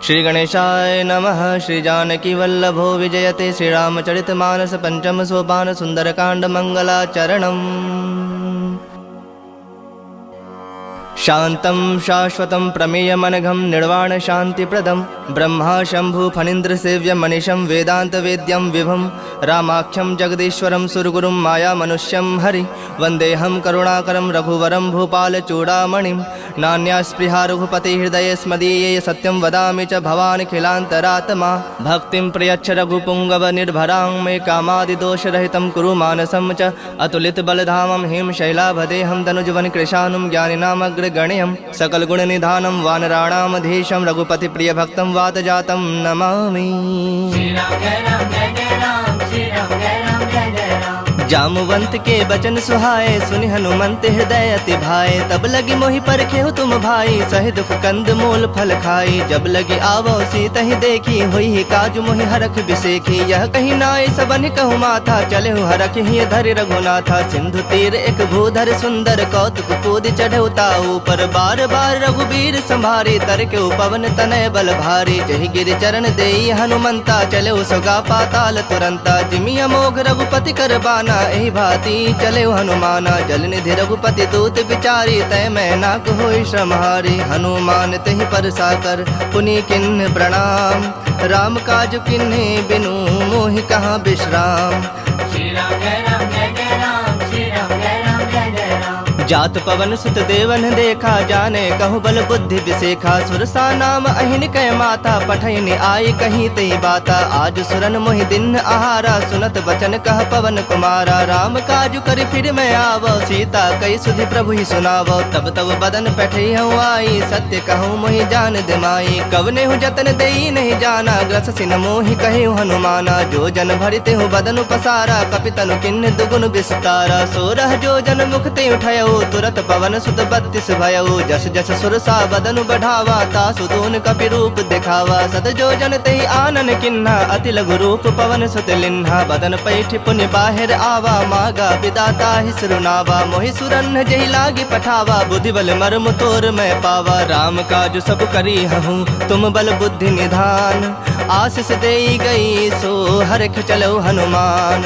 श्री गणेशाय नमः। श्री जानकी वल्लभो विजयते। श्री रामचरितमानस पंचम सोपान सुंदरकांड मंगलाचरणम्। शांतं शाश्वतं प्रमेयमनघं निर्वाण शांतिप्रदं ब्रह्मा शंभु फणीन्द्र सेव्यं मनीषं वेदांत वेद्यं विभुं रामाख्यं जगदीश्वरं सुरगुरुं माया मनुष्यं हरि वंदेहं करुणाकरं रघुवरं भूपालचूडामणिं नान्या स्पृहा रघुपति हृदये स्मदीये सत्यं वदामि च भवानिखिलान्तरात्मा भक्तिं प्रयच्छ रघुपुङ्गव निर्भरां मे कामादिदोषरहितं कुरु मानसं च अतुलितबलधामं हिं शैलाभदेहं तनुजवन कृशानुं ज्ञानिनामग्रगण्यं सकलगुणनिधानं वानराणामधीशं रघुपतिप्रियभक्तं वातजातं नमामि। जामुवंत के बचन सुहाए सुनि हनुमंत हृदय अति भाए तब लगी मोहि परखेहु तुम भाई सहि दुख कंद मूल फल खाई जब लगी आवो सीत ही देखी हुई ही काज मोहि हरख बिसेखी यह कहीं नाई सबन कहु माथा चले हरख ही धरि रघुनाथा सिंधु तीर एक भूधर सुंदर कौतुक कूद चढ़े ताऊ पर बार बार रघुबीर संभारी तर के पवन तनय बल भारी जहि गिर चरण देई हनुमंता चले सुगा पाताल तुरंता जिमि अमोघ रघुपति कर बाना एहि भांति चले हनुमाना जल निधि रघुपति दूत विचारी तय मैं नाक होई श्रमहारी हनुमान तहि पर साकर पुनि किन्ह प्रणाम राम काज किन्हे बिनु मोहि कहाँ विश्राम। श्री राम जय राम जय जय राम श्री राम जय राम जय जय राम। जात पवन सुत देवन देखा जाने कहु बल बुद्धि विसेखा सुरसा नाम अहिन कह माता पठैन आई कहीं तई बाता आज सुरन मोहि दिन आहारा सुनत बचन कह पवन कुमारा राम काजु कर फिर मैं आवो सीता कई सुधि प्रभु ही सुनावो तब तब बदन पैठई हूँ आई सत्य कहूँ मोहि जान दिमाई कवने हूँ जतन देई नहीं जाना ग्रस सिन मोहि कहे हनुमाना जो जन भरिते हूँ बदन पसारा कपितनु किन्न दुगुन विस्तारा सोरह जो जन मुख ते उठयो तुरत पवन सुत 32 भयउ जस जस सुरसा बदनु बढ़ावा तासु दून कपि रूप दिखावा सत जो जन तहि आनन किन्हा अति लघु रूप पवन सुत लिन्हा बदन पैठ पुनि बाहिर आवा मागा विदाता ही सुरनावा मोहि सुरन जहि लागी पठावा बुद्धि बल मर्म तोर मैं पावा राम काज सब करी हूँ तुम बल बुद्धि निधान आशीष देई गई सो हरख चलो हनुमान।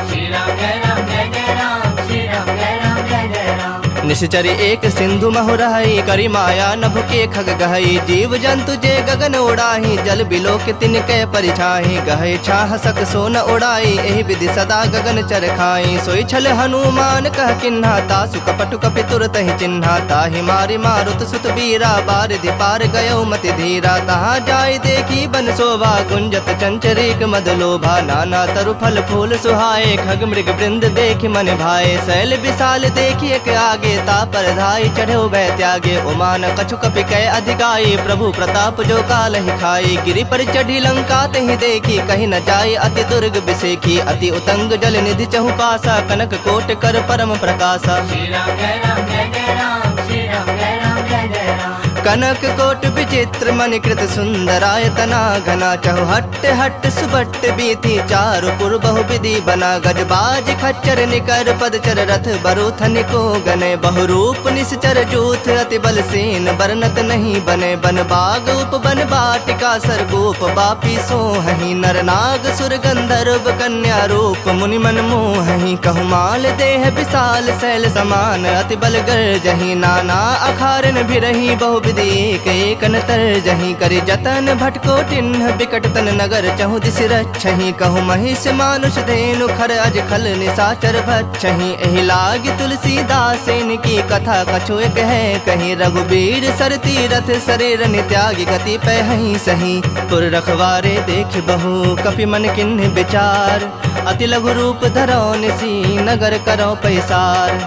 श्री राम जय राम जय जय राम श्री राम जय राम जय जय राम। निश्चरी एक सिंधु महुरहई करी माया नभ के खग गहई जीव जंतु जे गगन उड़ाही जल बिलोक तिनके परिछाही गहे छाह सक सोन उड़ाई एहि विधि सदा गगन चर खाई सोई छल हनुमान कह किन्हा तासु कपटु कपि तुरत ही चिन्हा ताहि मारि मारुत सुत बीरा बारिधि पार गयो मति धीरा तहाँ जाय देखी बन शोभा गुंजत चंचरीक मद लोभा नाना तरु फल फूल सुहाए खग मृग वृंद देखि मन भाए शैल विशाल देखी एक आगे ता पर धाई चढ़े भय त्यागे उमान कछु कपि कह अधिकाई प्रभु प्रताप जो काल ही खाई गिरि पर चढ़ी लंका तहि देखी कहीं न जाय अति दुर्ग बिसेखी अति उतंग जल निधि चहु पासा कनक कोट कर परम प्रकाशा। श्री राम जय राम जय जय राम श्री राम जय राम जय जय राम। कनक कोट विचित्र मणिकृत सुंदरायतना घना चहु हट्ट हट्ट सुबट्ट बीथी चारु पुर बहु विधि बना गजबाज खच्चर निकर पदचर रथ बरूथन को गने बहुरूप निश्चर जूथ अति बल सेन बरनत नहीं बने बन बाग उप बन बाटिका सरगोप बापी सोहहि नर नाग सुर गंधर्व कन्या रूप मुनि मन मोहहि कहु माल देह विशाल शैल समान अति बल गर्जहि नाना अखारन भिरहि बहु एक एक नतर जही करि जतन भटको टिन्ह बिकट तन नगर चहु दिस रक्षहि कहु महिष मानुष धेनु खर अज खल निशाचर भक्षहि एहि लागी तुलसीदासेन की कथा कछु एक है कहीं रघुबीर सर तीरथ शरीर नित्यागी गति पहहि सही पुर रखवारे देख बहु कपि मन किन्ह विचार अति लघु रूप धरो निसी नगर करो पैसार।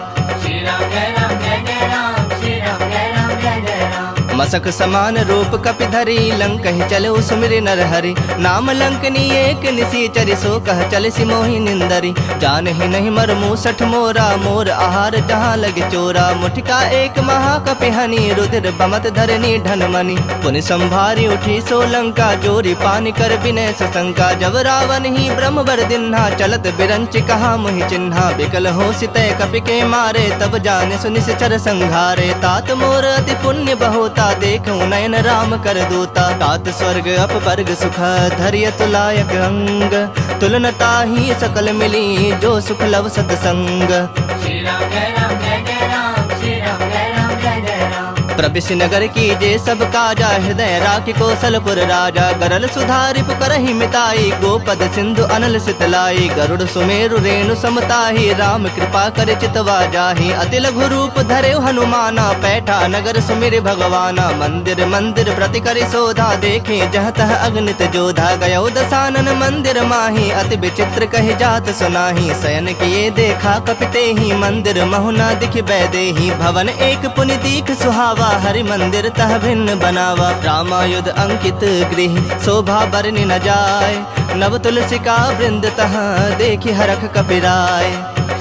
श्री राम जय राम जय जय राम श्री राम जय राम जय जय राम। मसक समान रूप कपि धरी लंक ही चलो सुमिरि नर हरि नाम लंकनी एक निसीचरि सो कह चल सिमोहि निंदरी जान ही नहीं मर मूसठ मोरा मोर आहार जहाँ लगे चोरा मुठिका एक महाकपि हनि रुधिर बमत धरनी ढनमणि पुनि संभारी उठी सो लंका जोरी पानी कर विनय सशंका जब रावण ही ब्रह्म बर दिन्हा चलत बिरंच कहा मुहि चिन्हा बिकल हो सितय कपि के मारे तब जाने सुनिश्चर संघारे तात मोर अति पुण्य बहुता होता, देखूं नयन राम कर दूता। तात स्वर्ग अपवर्ग सुख धैर्य तुलायक अंग, तुलनता ही सकल मिली जो सुख लव सतसंग। श्री राम जय राम जय जय राम, श्री राम जय राम जय जय राम। प्रविश नगर कीजे सब काजा, हृदय राखी कौशलपुर राजा। गरल सुधारि पुकरहि मिताई, गोपद सिंधु अनल सितलाई। गरुड़ सुमेरु रेणु समताहि, राम कृपा कर चितवा जाहि। अति लघु रूप धरे हनुमाना, पैठा नगर सुमिर भगवाना। मंदिर मंदिर प्रति करि शोधा, देखे जह तह अगणित जोधा। गयो दसानन मंदिर माही, अति विचित्र कहि जात सुनाही। शयन किए देखा कपितेहि, मंदिर महुना दिख बैदेहि। भवन एक पुनि दीख सुहावा, हरि मंदिर तह भिन्न बनावा। रामायुध अंकित गृह, शोभा बरनि न जाय। नव तुलसी का वृंद तह, देखि हरख कपिराय।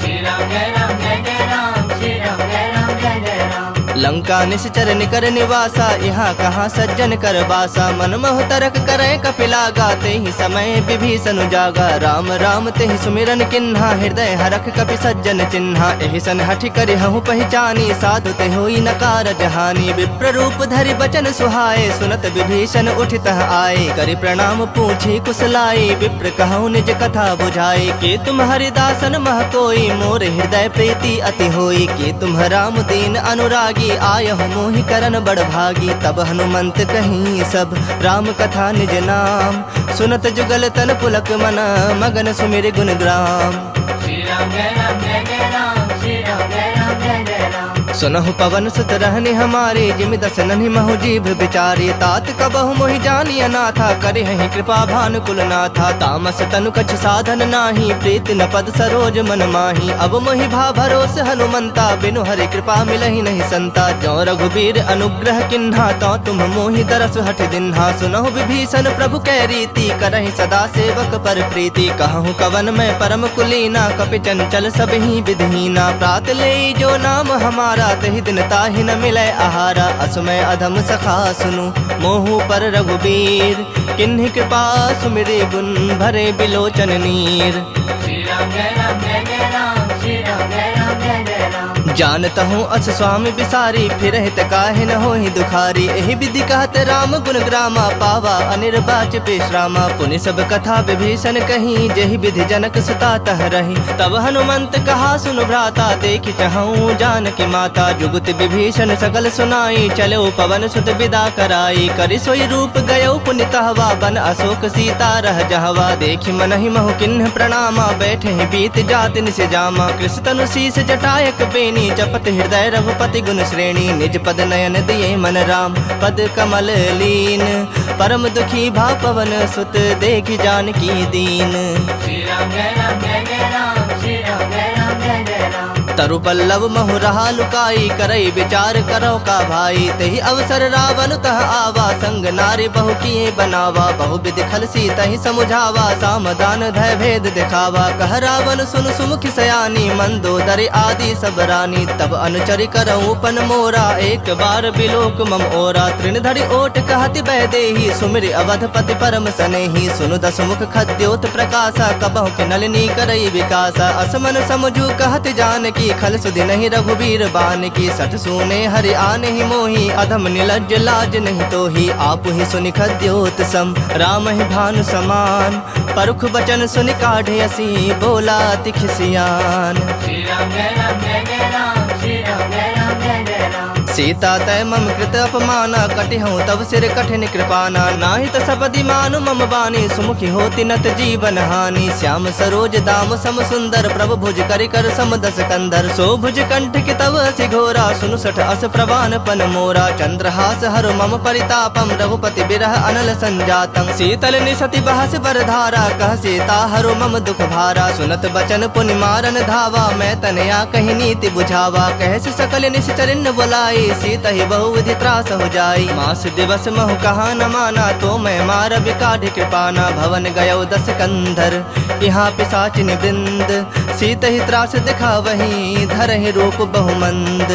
श्री राम जय राम जय जय राम, श्री राम जय राम जय जय राम। लंका निश्चर निकर निवासा, यहाँ कहाँ सज्जन कर बासा। मन मोह तरक करे कपिलागा, तेहि समय विभीषण जागा। राम राम तेहि सुमिरन किन्हा, हृदय हरख कपि सज्जन चिन्हा। एहि सन हठि करि हहु पहचानी, साधु ते होई न कारज हानि। विप्र रूप धरि बचन सुहाए, सुनत विभीषण उठितः आए। करि प्रणाम पूछी कुशलाई, विप्र कहु निज कथा बुझाई। के तुम हरिदासन मह कोई, मोर हृदय प्रीति अति होई। के तुम राम दीन अनुरागी, आयहु मोहि करन बड़ भागी। तब हनुमंत कहीं सब राम कथा निज नाम, सुनत जुगल तन पुलक मन, मगन सुमिर गुण ग्राम। श्री राम जय राम जय जय राम, श्री राम जय राम जय जय राम। सुनहु पवन सुत रहनि हमारे, जिमि दस नन्हि महु जीभ बिचारे। तात कबहु मोहि जानि अनाथा, करिहहि कृपा भानुकुल नाथा। तामस तनु कछ साधन नाही, प्रीति न पद सरोज मन माही। अब मोहि भा भरोस हनुमंता, बिनु हरि कृपा मिलहि नहीं संता। जो रघुबीर अनुग्रह किन्हा, तो तुम मोहि दरस हठ दिन्हा। सुनहु विभीषण प्रभु कै रीति, करहि सदा सेवक पर प्रीति। कहूँ कवन मैं परम कुलीना, कपि चंचल सबहि विधहीना। प्रात ले जो नाम हमारा, तहि दिन ताहि न मिलै आहारा। असमय अधम सखा सुनु, मोहु पर रघुबीर। किन्हि कृपा सुमिरि गुण, भरे बिलोचन नीर। श्री राम जय राम जय जय राम, श्री राम जय राम जय जय राम। जानत हूँ अस स्वामी बिसारी, फिर हित काहे न होहि दुखारी। एहि विधि कहत राम गुण ग्रामा, पावा अनिर्वाच विश्रामा। पुनि सब कथा विभीषण कही, जेहि विधि जनक सुता तह रही। तब हनुमंत कहा सुन भ्राता, देखि चाहूँ जानकी माता। जुगति विभीषण सकल सुनाई, चलो पवन सुत विदा कराई। करि सोई रूप गयो पुनि तहवा, बन अशोक सीता रह जहवा। देखि मनहि महु किन्ह प्रणामा, बैठे बीत जाति निस जामा। कृष तनु शीस जटायक बेनी, जपत हृदय रघुपति गुण श्रेणी। निज पद नयन दिए मन राम, पद कमल लीन। परम दुखी भा पवन सुत, देखि जानकी दीन। श्री राम जय राम जय जय राम, श्री राम जय राम जय जय राम। तरु पल्लव महु रहा लुकाई, करई विचार करो का भाई। तेहि अवसर रावण तह आवा, संग नारी बहु किए बनावा। बहु विधि खल सी तहि समुझावा, सामदान धय भेद दिखावा। कह रावण सुन सुमुखि सयानी, मंदोदरी आदि सब रानी। तब अनुचरि करऊँ पन मोरा, एक बार बिलोक मम ओरा। तृण धरि ओट कहति बैदेही, सुमिरि अवधपति परम सनेही। सुनु दसमुख खद्योत प्रकाशा, कबहु के नलिनी करई विकासा। असमन समझू कहति जानकी, खल सुधि नहीं रघुबीर बान की। सठ सुने हरि आने ही मोही, अधम निलज्ज लाज नहीं तोही। आप ही सुनि खद्योत सम, राम ही भानु समान। परुख बचन सुनि काढ़े असी, बोला तिखिसियान। श्री राम जय राम जय जय राम, श्री राम जय राम जय जय राम। सीता तय मम कृत अपमाना, कटिहूँ तब सिर कठिन कृपाना। नाहि त सपदि मानु मम बानी, सुमुखी होति नत जीवन हानि। श्याम सरोज दाम सम सुंदर, प्रभु भुज करि कर सम दस कंधर। सो भुज कंठ के तव असि घोरा, सुनु सठ अस प्रवान पन मोरा। चंद्रहास हरु मम परितापम, रघुपति बिरह अनल संजातम। शीतल निसति बहस बर धारा, कह सीता हरु मम दुख भारा। सुनत बचन पुनि मारन धावा, मैं तनया कहि नीति बुझावा। कहस सकल निश्चरिन बुलाई, सीता ही बहुविधि त्रास हो जाई। मास दिवस महु कहा न माना, तो मैं मार बिकाढ़ कृपाना। भवन गयो दस कंधर, यहाँ पिशाचिन वृंद। सीता ही त्रास दिखा वही, धरहि रूप बहुमंद।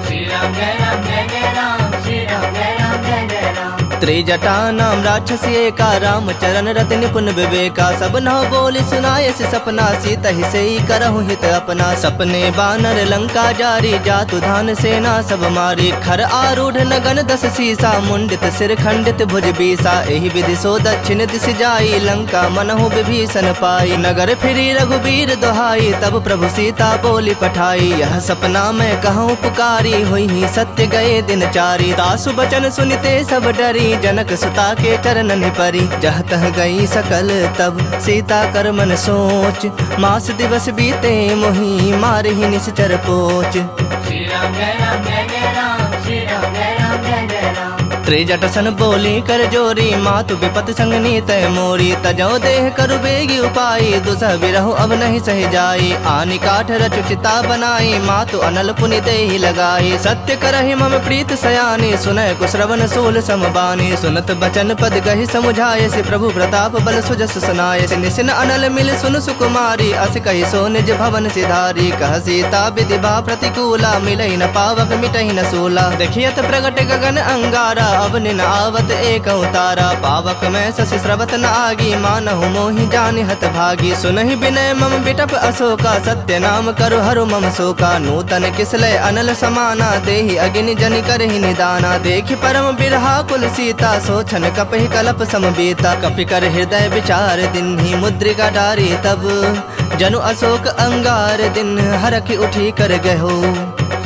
श्री राम जय राम जय जय राम, श्री राम जय राम जय जय राम। त्रिजटा नाम राक्षस एका, रामचरण रति निपुण विवेका। सब नौ बोली सुनाए से सपना, सीता ही से ही करहु हित अपना। सपने बानर लंका जारी, जातु धान सेना सब मारी। खर आरूढ़ नगन 10 सीसा, मुंडित सिर खंडित भुज बीसा। एहि विधि सो दक्षिण दिश जाई, लंका मनहु विभीषण पाई। नगर फिरी रघुबीर दोहाई, तब प्रभु सीता बोली पठाई। यह सपना मैं कहूँ पुकारी, हुई ही सत्य गए दिन चारी। तासु बचन सुनिते सब डरी, जनक सुता के चरणन परी। जह तह गई सकल तब सीता कर मन सोच, मास दिवस बीते मोहि मारहि निश्चर पोच। श्री राम जय राम जय जय राम, श्री राम जय राम जय जय राम। त्रिजट सन बोली कर जोरी, मातु विपत संगनी तय मोरी। तजौ देह करु बेगी उपाई, दुसह बिरहु अब नहीं सह जाई। आनि काठ रचु चिता बनाई, मातु अनल पुनि देहि लगाई। सत्य करहि मम प्रीत सयानी, सुनय कुश्रवण सूल समबानी। सुनत बचन पद कहि समुझाए, से प्रभु प्रताप बल सुजस सुनाए। से निसिन अनल मिल सुन सुकुमारी, अस कहि सो निज भवन सिधारी। कह सीता विधि बा प्रतिकूला, मिलई न पावक मिटहि न सूला। देखियत प्रगट गगन अंगारा, अब निन आवत एक उतारा। पावक में शशि स्रवत न आगी, मानहु मोहि जानि हत भागी। सुनहि विनय मम बिटप अशोका, सत्य नाम करु हरु मम शोका। नूतन किसलय अनल समाना, देहि अग्नि जनि करहि निदाना। देखि परम बिरहा कुल सीता, सोचन कपहि कलप समबीता। कपि कर हृदय विचार दिन्हि, मुद्रिका डारी तब जनु अशोक अंगार। दिन हरखि उठी कर गहो,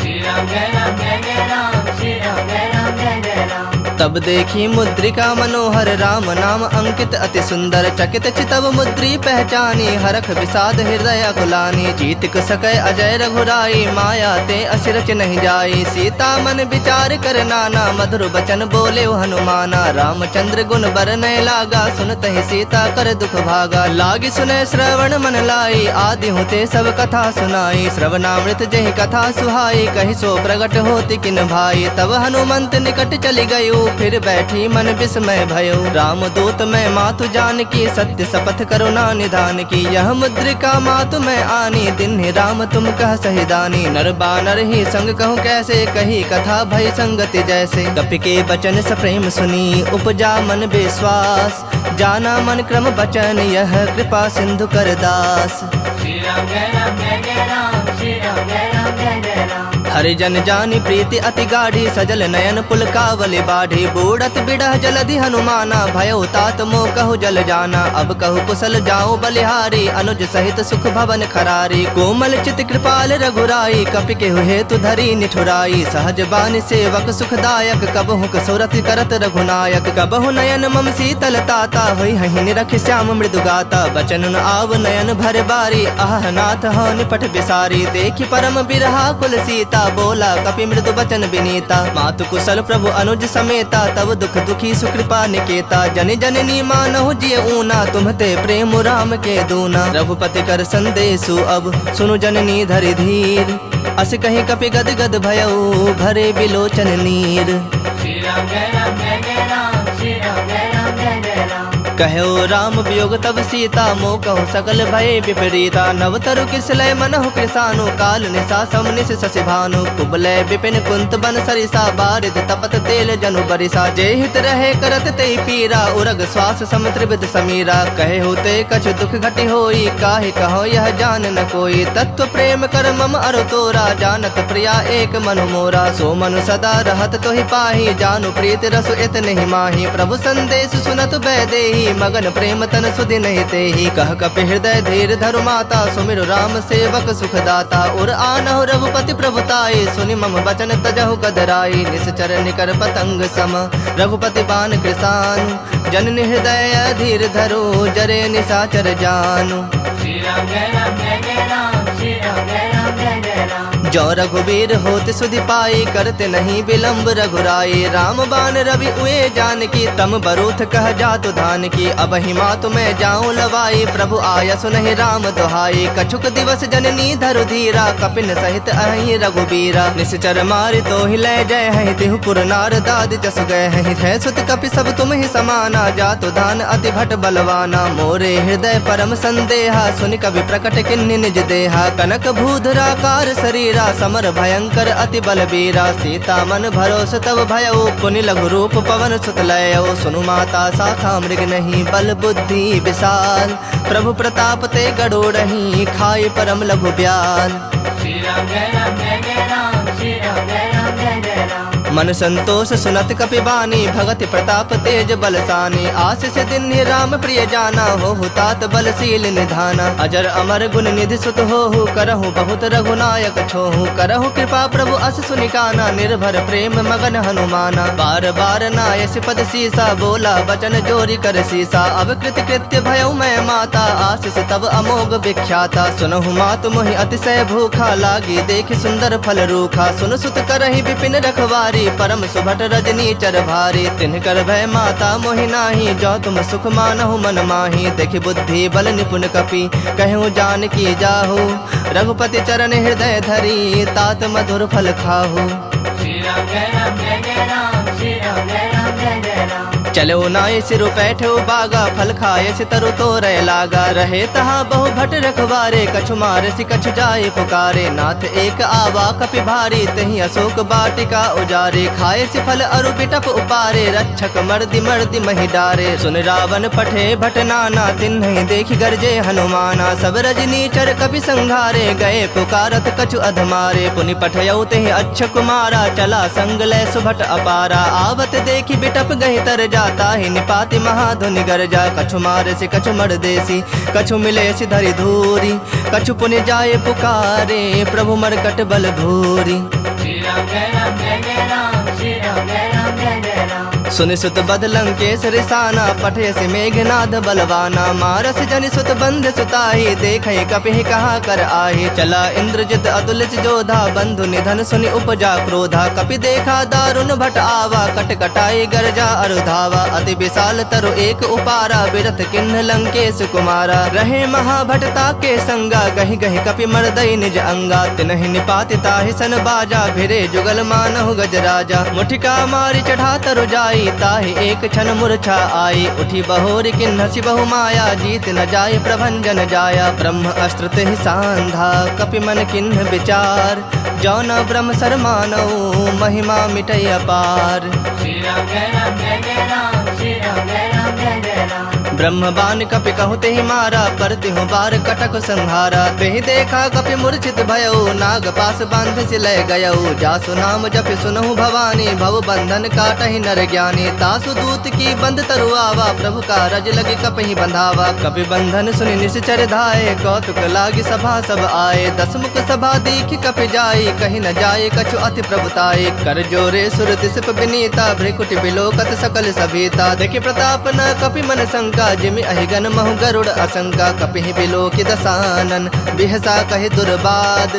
श्री राम जय राम जय जय राम, श्री राम जय राम जय जय राम। तब देखी मुद्रिका मनोहर, राम नाम अंकित अति सुंदर। चकित चितव मुद्री पहचानी, हरख विषाद हृदय अकुलानी। जीतिक सकय अजय रघुराई, माया ते असिरच नहीं जाई। सीता मन विचार कर नाना, मधुर बचन बोले हनुमाना। रामचंद्र गुण बरनय लागा, सुनत ही सीता कर दुख भागा। लागी सुनय श्रवण मन लाई, आदि होते सब कथा सुनाई। श्रवणामृत जहि कथा सुहाई, कहि सो प्रगट होति किन भाई। तब हनुमंत निकट चली गयो, फिर बैठी मन विस्मय भयो। राम दूत मैं मातु जान की, सत्य शपथ करुणा निधान की। यह मुद्रिका मातु मैं आनी, दिन राम तुम कह सहिदानी। नर बानर ही संग कहूँ कैसे, कही कथा भय संगति जैसे। कपि के बचन सप्रेम सुनी, उपजा मन विश्वास। जाना मन क्रम बचन, यह कृपा सिंधु कर दास। श्री राम जय राम जय जय राम, श्री राम जय राम जय जय राम। हरिजन जानी प्रीति अति गाढ़ी, सजल नयन पुलकावली बाढ़ी। बूढ़त बिड़ह जलधि हनुमाना, भयो तात मोह कहु जल जाना। अब कहु कुशल जाऊं बलिहारी, अनुज सहित सुख भवन खरारी। कोमल चित कृपाल रघुराई, कपि केहु हेतु धरी निठुराई। सहज बानि सेवक सुखदायक, कबहु कसुरति करत रघुनायक। कबहु नयन मम शीतल ताता, होई हहि निरख श्याम मृदु गाता। बचन न आव नयन भर बारी, आह नाथ हो निपट बिसारी। देखि परम बिरहा कुल सीता, बोला कपि मृदु बचन विनीता। मातु कुशल प्रभु अनुज समेता, तब दुख दुखी सुकृपा निकेता। जनि जननी मानहु जिय ऊना, तुम्हते प्रेम राम के दूना। रघुपति कर संदेशु अब सुनु जननी धरि धीर। अस कहीं कपि गद गद भयउ, भरे बिलोचन नीर। श्री राम जय राम जय जय राम, श्री राम जय राम जय जय राम। कहो राम वियोग तब सीता, मोह कहु सकल भय विपरीता। नवतरु किसलय मनहु कृसानु, काल निशा समनिश शशि भानु। कुबलय विपिन कुंत बन सरिसा, बारिद तपत तेल जनु बरिसा। जे हित रहे करत ते पीरा, उरग श्वास सम त्रिविध समीरा। कहे होते कछु दुख घटि होई, काहे कहो यह जान न कोई। तत्व प्रेम कर मम अरु तोरा, जानत प्रिया एक मनु मोरा। सो मनु सदा रहत तोहि पाही, जानु प्रीत रसु इत नहीं माही। प्रभु संदेश सुनत बैदेही, मगन प्रेम तन सुधि नहीं तेहि। कह कपि हृदय धीर धरु माता, सुमिरु राम सेवक सुखदाता। उर आनहु रघुपति प्रभुताई, सुनि मम बचन तजहु कदराई। निश्चर निकर पतंग सम, रघुपति बान कृसानु। जननि हृदय धीर धरो, जरे निशाचर जानु। श्री राम जय राम जय जय राम, श्री राम जय राम जय जय राम। जो रघुबीर होत सुधि पाई, करते नहीं विलम्ब रघुराई। राम बान रवि उए जान की, तम बरूथ कह जातु धान की। अब हिमा तुम्हें जाऊं लवाई, प्रभु आया सुनहि राम दुहाई। कछुक दिवस जननी धरु धीरा, कपिन सहित अहि रघुबीरा। निश्चर मारि तो ही लय जय है, तिहु पुर नार दाद जस गए हैं। है सुत कपि सब तुम ही समाना, जातु धान अति भट बलवाना। मोरे हृदय परम संदेहा, सुनि कवि प्रकट किन्नि निज देहा। कनक भूधराकार शरीरा समर भयंकर अति बलबीरा। सीता मन भरोस तब भयउ पुनि लघु रूप पवन सुत लयउ। सुनु माता शाखा मृग नहीं बल बुद्धि विशाल। प्रभु प्रताप ते गरुड़हि खाई परम लघु ब्याल। श्री राम जय राम जय जय राम, श्री राम जय राम जय जय राम। मन संतोष सुनत कपिबानी, भगति प्रताप तेज बलसानी। आशीष दिन राम प्रिय जाना, हो तात बलशील निधाना। अजर अमर गुण निधि सुत हो, करहु बहुत रघुनायक छोहु। करहु कृपा प्रभु अस सुनिकाना, निर्भर प्रेम मगन हनुमाना। बार बार नायस पद सीसा, बोला वचन जोरी कर सीसा। अब कृत कृत्य भयउ मैं माता, आशीष तब अमोघ विख्याता। सुनहु मातु मोहि अतिशय भूखा, लागी देखि सुंदर फल रूखा। सुन सुत करहि विपिन रखवारी, परम सुभट रजनी चर भारी। तिनकर भय माता मोहि नाही, जो तुम सुख मानहु मन माही। देखि बुद्धि बल निपुण कपि, कहूँ जानकी जाहु। रघुपति चरण हृदय धरी, तात मधुर फल खाहु। श्री राम जय राम जय जय राम, श्री राम जय राम जय जय राम। चलो नाय सिरु पैठो बागा, फल खाए से तरु तोरय लागा। रहे तहा बहु भट रखवारे, कछु मार सि कछु जाए पुकारे। नाथ एक आवा कपि भारी, तही अशोक बाटिका उजारे। खाए सि फल अरु बिटप उपारे, रक्षक मर्दि मर्दि महि डारे। सुन रावण पठे भट नाना, तिन्हि देखि गरजे हनुमाना। सब रजनी चर कपि संघारे, गए पुकारत कछु अधमारे। पुनि पठयउ तेहि अच्छ कुमारा, चला संग लय सुभट अपारा। आवत देखि बिटप गहि तर जा, ताहि निपाति महाधुनि गरजा। कछु मार से कछु मर देसी, कछु मिले सि धरि धूरी। कछु पुनि जाए पुकारे, प्रभु मरकट बल भूरी। श्री राम जय राम जय जय राम, श्री राम जय राम जय जय राम। सुनि सुत बद लंकेश रिसाना, पठे से मेघनाद बलवाना। मारस जनि सुत बंध सुताही, देखे कपिहि कहाँ कर आही। चला इंद्रजित अतुलित जोधा, बंधु निधन सुनि उपजा क्रोधा। कपि देखा दारुण भट आवा, कट कटाई गरजा अरुधावा। अति विशाल तरु एक उपारा, बिरथ किन्ह लंकेश कुमारा। रहे महाभटता के संगा, गहि गहि कपि मर्दई निज अंगा। तिनहि निपाति ताहि सन बाजा, भिरे जुगल मानहु गजराजा। मुठिका मारि चढ़ा तरु जाई, ताहि एक क्षण मूर्छा आई। उठी बहोर किन्ह सि बहु माया, जीत न जाय प्रभंजन जाया। ब्रह्म अस्त्र तेहि सांधा, कपि मन किन्ह विचार। जौन ब्रह्म सर मानऊ, महिमा मिटै अपार। श्री राम जय राम जय जय राम, श्री राम जय राम जय जय राम। ब्रह्म बान कपि कहु तेहि मारा, परतिहु बार कटक संहारा। तेहि देखा कपि मूर्छित भयउ, नाग पास बांध सि लय गयउ। जासु नाम जपि सुनहु भवानी, भव बंधन काटहि नर ज्ञानी। तासु दूत की बंद तरु आवा, प्रभु का रज लगे कपहि बंधावा। कपि बंधन सुनि निश्चर धाये, कौतुक लागी सभा सब आए। दसमुख सभा देखि कपि जाई, कहि न जाए कछु अति प्रभुताई। कर जोरे सुर दिसप विनीता, भ्रिकुटि बिलोकत सकल सभीता। देखि प्रताप न कपि मन शंका, जिमि अहिगन महु गरुड़ असंका। कपिहि बिलोकि दसानन, बिहसा कहि दुर्बाद।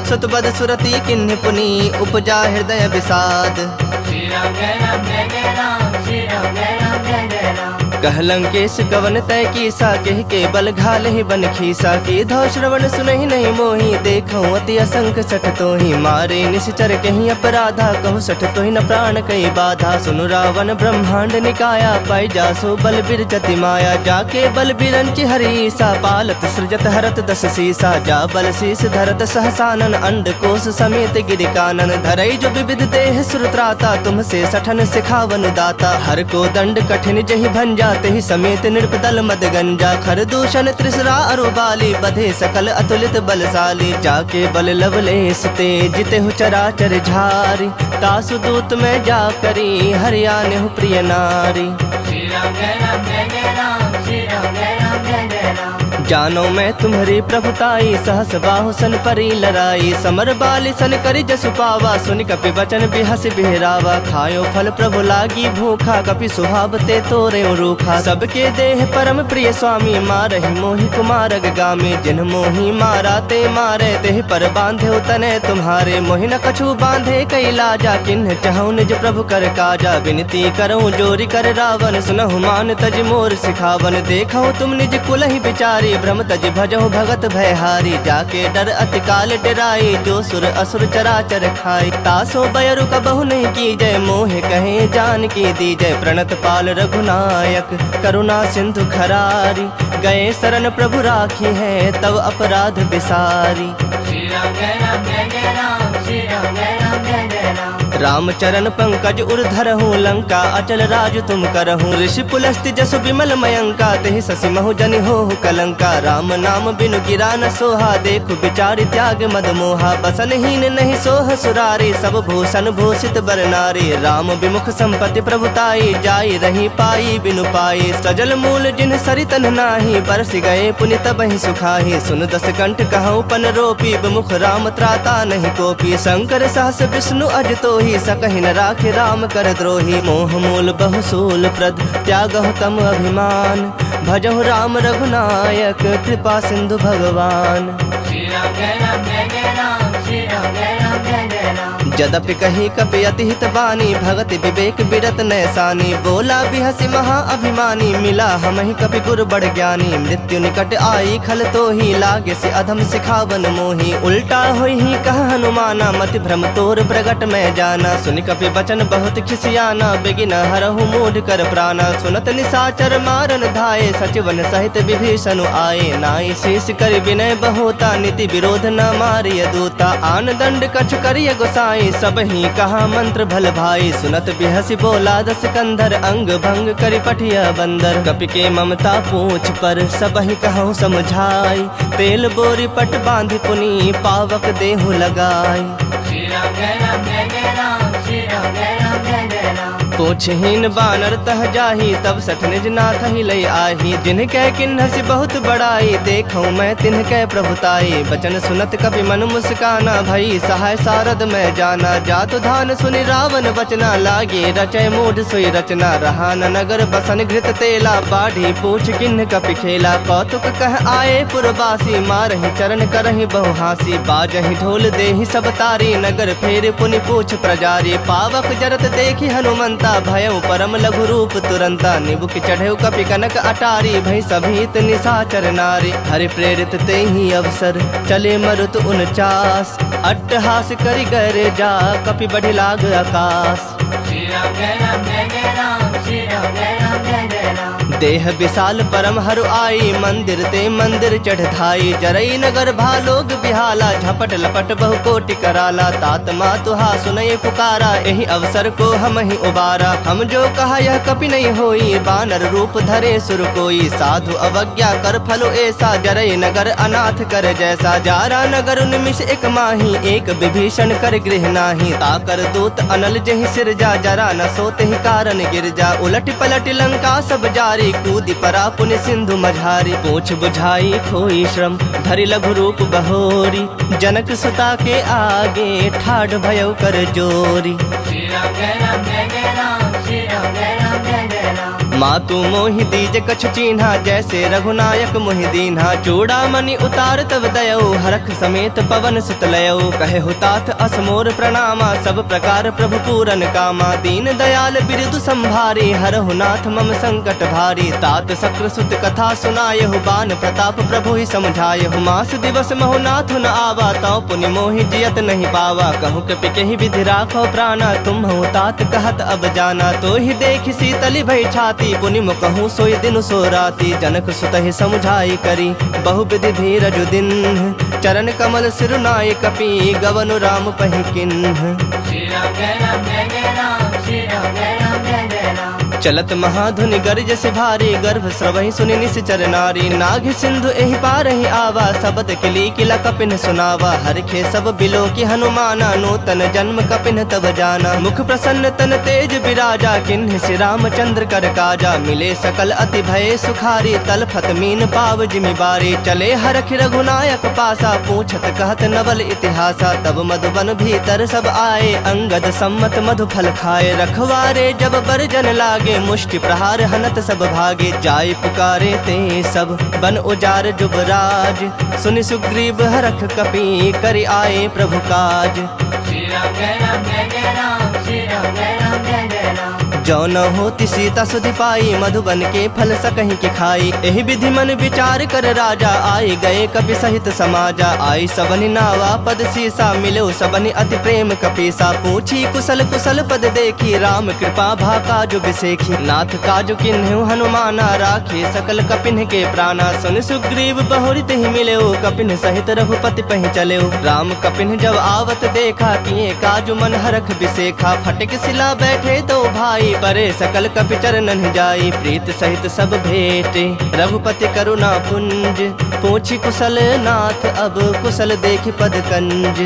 सुतबद सुरति किन्हि पुनि, उपजा हृदय विषाद। श्री राम जय राम जय जय राम, श्री राम जय राम जय जय राम। कह लंकेश कवन तय कीसा, कह के बल घाल ही बन खीसा। की धौ श्रवण सुनहि नहीं मोही, देखऊँ अति असंख सठ तोहि। मारे निश्चर कहीं अपराधा, कहु सठ तोहि न प्राण कई बाधा। सुनु रावण ब्रह्मांड निकाया, पाई जासो बल बिरजति माया। जाके बल बिरंचि हरीसा, पालत सृजत हरत दस सीसा। जा बल शीस धरत सहसानन, अंड कोश समेत गिरिकानन। धरई जो विविध देह सुरत्राता, तुमसे सठन सिखावन दाता। हर को दंड कठिन जहि भंजा, तेहि समेत नृपदल मद गंजा। खर दूषण त्रिसरा अरुबाली, बधे सकल अतुलित बलशाली। जाके बल लवलेश ते, जितेहु चराचर झारी। तासु दूत में जा करी, हरियाणहु प्रिय नारी। श्री राम जय राम जय जय राम, श्री राम जय राम जय जय राम। जानो मैं तुम्हारी प्रभुताई, सहस बाहु सन परी लड़ाई। समर बाली सन करि जसु पावा, सुनि कपि वचन बिहस बिहरावा। खायो फल प्रभु लागी भूखा, कपि सुहाव ते तोरे रूखा। सबके देह परम प्रिय स्वामी, मारहि मोहि कुमार गामी। जिन मोहि मारा ते मारे, तेहि पर बांधे तने तुम्हारे। मोहि न कछु बांधे कई लाजा, किन्ह चहु निज प्रभु कर काजा। विनती करऊँ जोरी कर रावण, सुनहु मान तज मोर सिखावन। देखऊँ तुम निज कुलहि विचारी, भ्रम तज भजहु भगत भयहारी। जाके डर अति काल डराई, जो सुर असुर चराचर खाई। तासो बयरु कबहु नहीं की जय, मोहे कहे जान की दी जय। प्रणत पाल रघुनायक करुणा सिंधु खरारी, गए शरण प्रभु राखी है तब अपराध बिसारी। श्री राम जय राम जय जय राम, श्री राम जय राम जय जय राम। राम चरण पंकज उर्धरहु, लंका अचल राज तुम करहु। ऋषि पुलस्ति जसु विमल मयंका, तेहि ससि महु जनि होहु कलंका। राम नाम बिनु गिरा न सोहा, देखु बिचारि त्याग मद मोहा। बसनहीन नहीं सोह सुरारी, सब भूषण भूषित बर नारी। राम विमुख संपत्ति प्रभुताई, जाई रही पाई बिनु पाई। सजल मूल जिन सरितन नाही, बरस गए पुनि तबहि सुखाही। सुन दस कंठ कहूँ पन रोपी, विमुख राम त्राता नहीं कोपी। शंकर सहस विष्णु अज तोहि, सकहि न राखे राम कर द्रोही। मोह मूल बहुसूल प्रद, त्यागहु तम अभिमान। भजहु राम रघुनायक, कृपा सिंधु भगवान। श्री राम जय राम जय जय राम, श्री राम जय राम जय जय राम। जदपि कही कपि अति हित बानी, भगति विवेक बिरत नैसानी। बोला बिहसि महा अभिमानी, मिला हमहि कपि गुर बड़ ज्ञानी। मृत्यु निकट आई खल तोहि, लागे से अधम सिखावन मोहि। उल्टा होई ही कह हनुमाना, मति भ्रम तोर प्रगट मैं जाना। सुनि कपि बचन बहुत खिसियाना, बेगिन हरहु मूढ़ कर प्राणा। सुनत निशाचर मारन धाये, सचिवन सहित विभीषण आए। नाई शीस कर विनय बहोता, नीति विरोध न मारिय दूता। आन दंड कछ करिय गोसाई, सब ही कहा मंत्र भल भाई। सुनत बिहसी बोला दस कंधर, अंग भंग करि पठिया बंदर। कपि के ममता पूछ पर, सब ही कहूँ समझाई। तेल बोरी पट बांधि पुनि, पावक देहु लगाई। श्री राम जय राम जय जय राम, श्री राम जय राम जय जय राम। पूछहीन बानर तह जाही, तब सठ निज नाथ ही लई आही। जिनकै किन्हसि बहुत बड़ाई, देखऊँ मैं तिनकै प्रभुताई। बचन सुनत कपि मन मुस्काना, भई सहाय सारद मैं जाना। जातु धान सुनि रावण बचना, लागे रचय मूढ़ सोई रचना। रहा न नगर बसन घृत तेला, बाढ़ी पूछ किन्ह कपि खेला। कौतुक कह आए पुरवासी, मारहि चरण करहि बहु हासी। बाजहि ढोल देहि सब तारी, नगर फेर पुनि पूछ प्रजारी। पावक जरत देखि हनुमंता, भयउ परम लघु रूप तुरंता। निबुक चढ़ेउ कपि कनक अटारी, भई सभीत निशाचर नारी। हरि प्रेरित तेहि अवसर, चले मरुत 49। अट्टहास करि गर जा, कपि बढ़ि लाग आकाश। श्री राम जय राम जय जय राम, श्री राम जय राम जय जय राम। देह विशाल परम हरु आई, मंदिर ते मंदिर चढ़ धाई। जरई नगर भालोग बिहाला, झपट लपट बहु कोटि कराला। तात मातुहा सुनय पुकारा, एहि अवसर को हम ही उबारा। हम जो कहा यह कपि नहीं होई, बानर रूप धरे सुर कोई। साधु अवज्ञा कर फलो ऐसा, जरई नगर अनाथ कर जैसा। जारा नगर निमिष एक माही, एक विभीषण कर गृह नाही। ताकर दूत अनल जहि सिरजा, जरा न सोते ही कारण गिरजा। उलट पलट लंका सब जारी, कूदि परा पुनि सिंधु मझारी। पूछ बुझाई खोई श्रम, धरि लघु रूप बहोरी। जनक सुता के आगे, ठाढ़ भयउ कर जोरी। श्री राम जय राम जय जय राम, श्री राम जय राम जय जय राम। मातु मोहि दीज कछु चीन्हा, जैसे रघुनायक मोहि दीन्हा। चूड़ामणि उतार तब दयऊ, हरख समेत पवन सुत लयऊ। कहे हुतात असमोर प्रणामा, सब प्रकार प्रभु पूरन कामा। दीन दयाल बिरदु संभारी, हरहु नाथ मम संकट भारी। तात शक्र सुत कथा सुनायहु, बान प्रताप प्रभु ही समझायहु। मास दिवस महु नाथ न आवा, तौ पुनि मोहि जियत नहीं पावा। कहूँ कपि केहि विधि राखो प्राणा, तुम हूँ तात कहत अब जाना। तो ही देखि शीतली भई छाती, पुनि मुकहूँ सोई दिन सो राती। जनक सुत ही समुझाई करी, बहु विधि धीरज दिन। चरण कमल सिरुनाय कपि, गवनु राम पहि किन्ह। श्री राम जय राम जय जय राम, श्री राम जय राम जय जय राम। चलत महाधुनि गर्ज से भारी, गर्भ स्रवहि सुनि निश्चर नारी। नाग सिंधु एहि पारहि आवा, सबद किली किला कपिन सुनावा। हरखे सब बिलो की हनुमाना, नूतन जन्म कपिन तब जाना। मुख प्रसन्न तन तेज विराजा, किन्ह श्री रामचंद्र कर काजा। मिले सकल अति भय सुखारी, तलफत मीन पाव जिमि बारी। चले हरख रघुनायक पासा, पूछत कहत नवल इतिहासा। तब मधुबन भीतर सब आए, अंगद सम्मत मधु फल खाए। रखवारे जब बरजन लागे, मुष्टि प्रहार हनत सब भागे। जाय पुकारे ते सब, बन उजार जुबराज। सुनि सुग्रीव हरख कपि, करि आए प्रभु काज। श्री राम जय राम जय जय राम, श्री राम जय राम जय जय राम। जो न होती सीता सुधि पाई, मधुबन के फल सकहीं के खाई। एहि विधि मन विचार कर राजा, आई गए कपि सहित समाजा। आई सबनि नावा पद सीसा, मिलो सबनि अति प्रेम कपीसा। पूछी कुशल कुशल पद देखी, राम कृपा भा काजु बिसेखी। नाथ काजु किन्हु हनुमाना, राखी सकल कपिन के प्राणा। सुन सुग्रीव बहुरी ही मिले, कपिन सहित रघुपति पहि चले। राम कपिन जब आवत देखा, किए काजु मन हरख बिसेखा। फटक सिला बैठे तो भाई, परे सकल कपि चरणन जाई। प्रीत सहित सब भेटे, रघुपति करुणा पुंज। पूछी कुशल नाथ, अब कुशल देख पद कंज।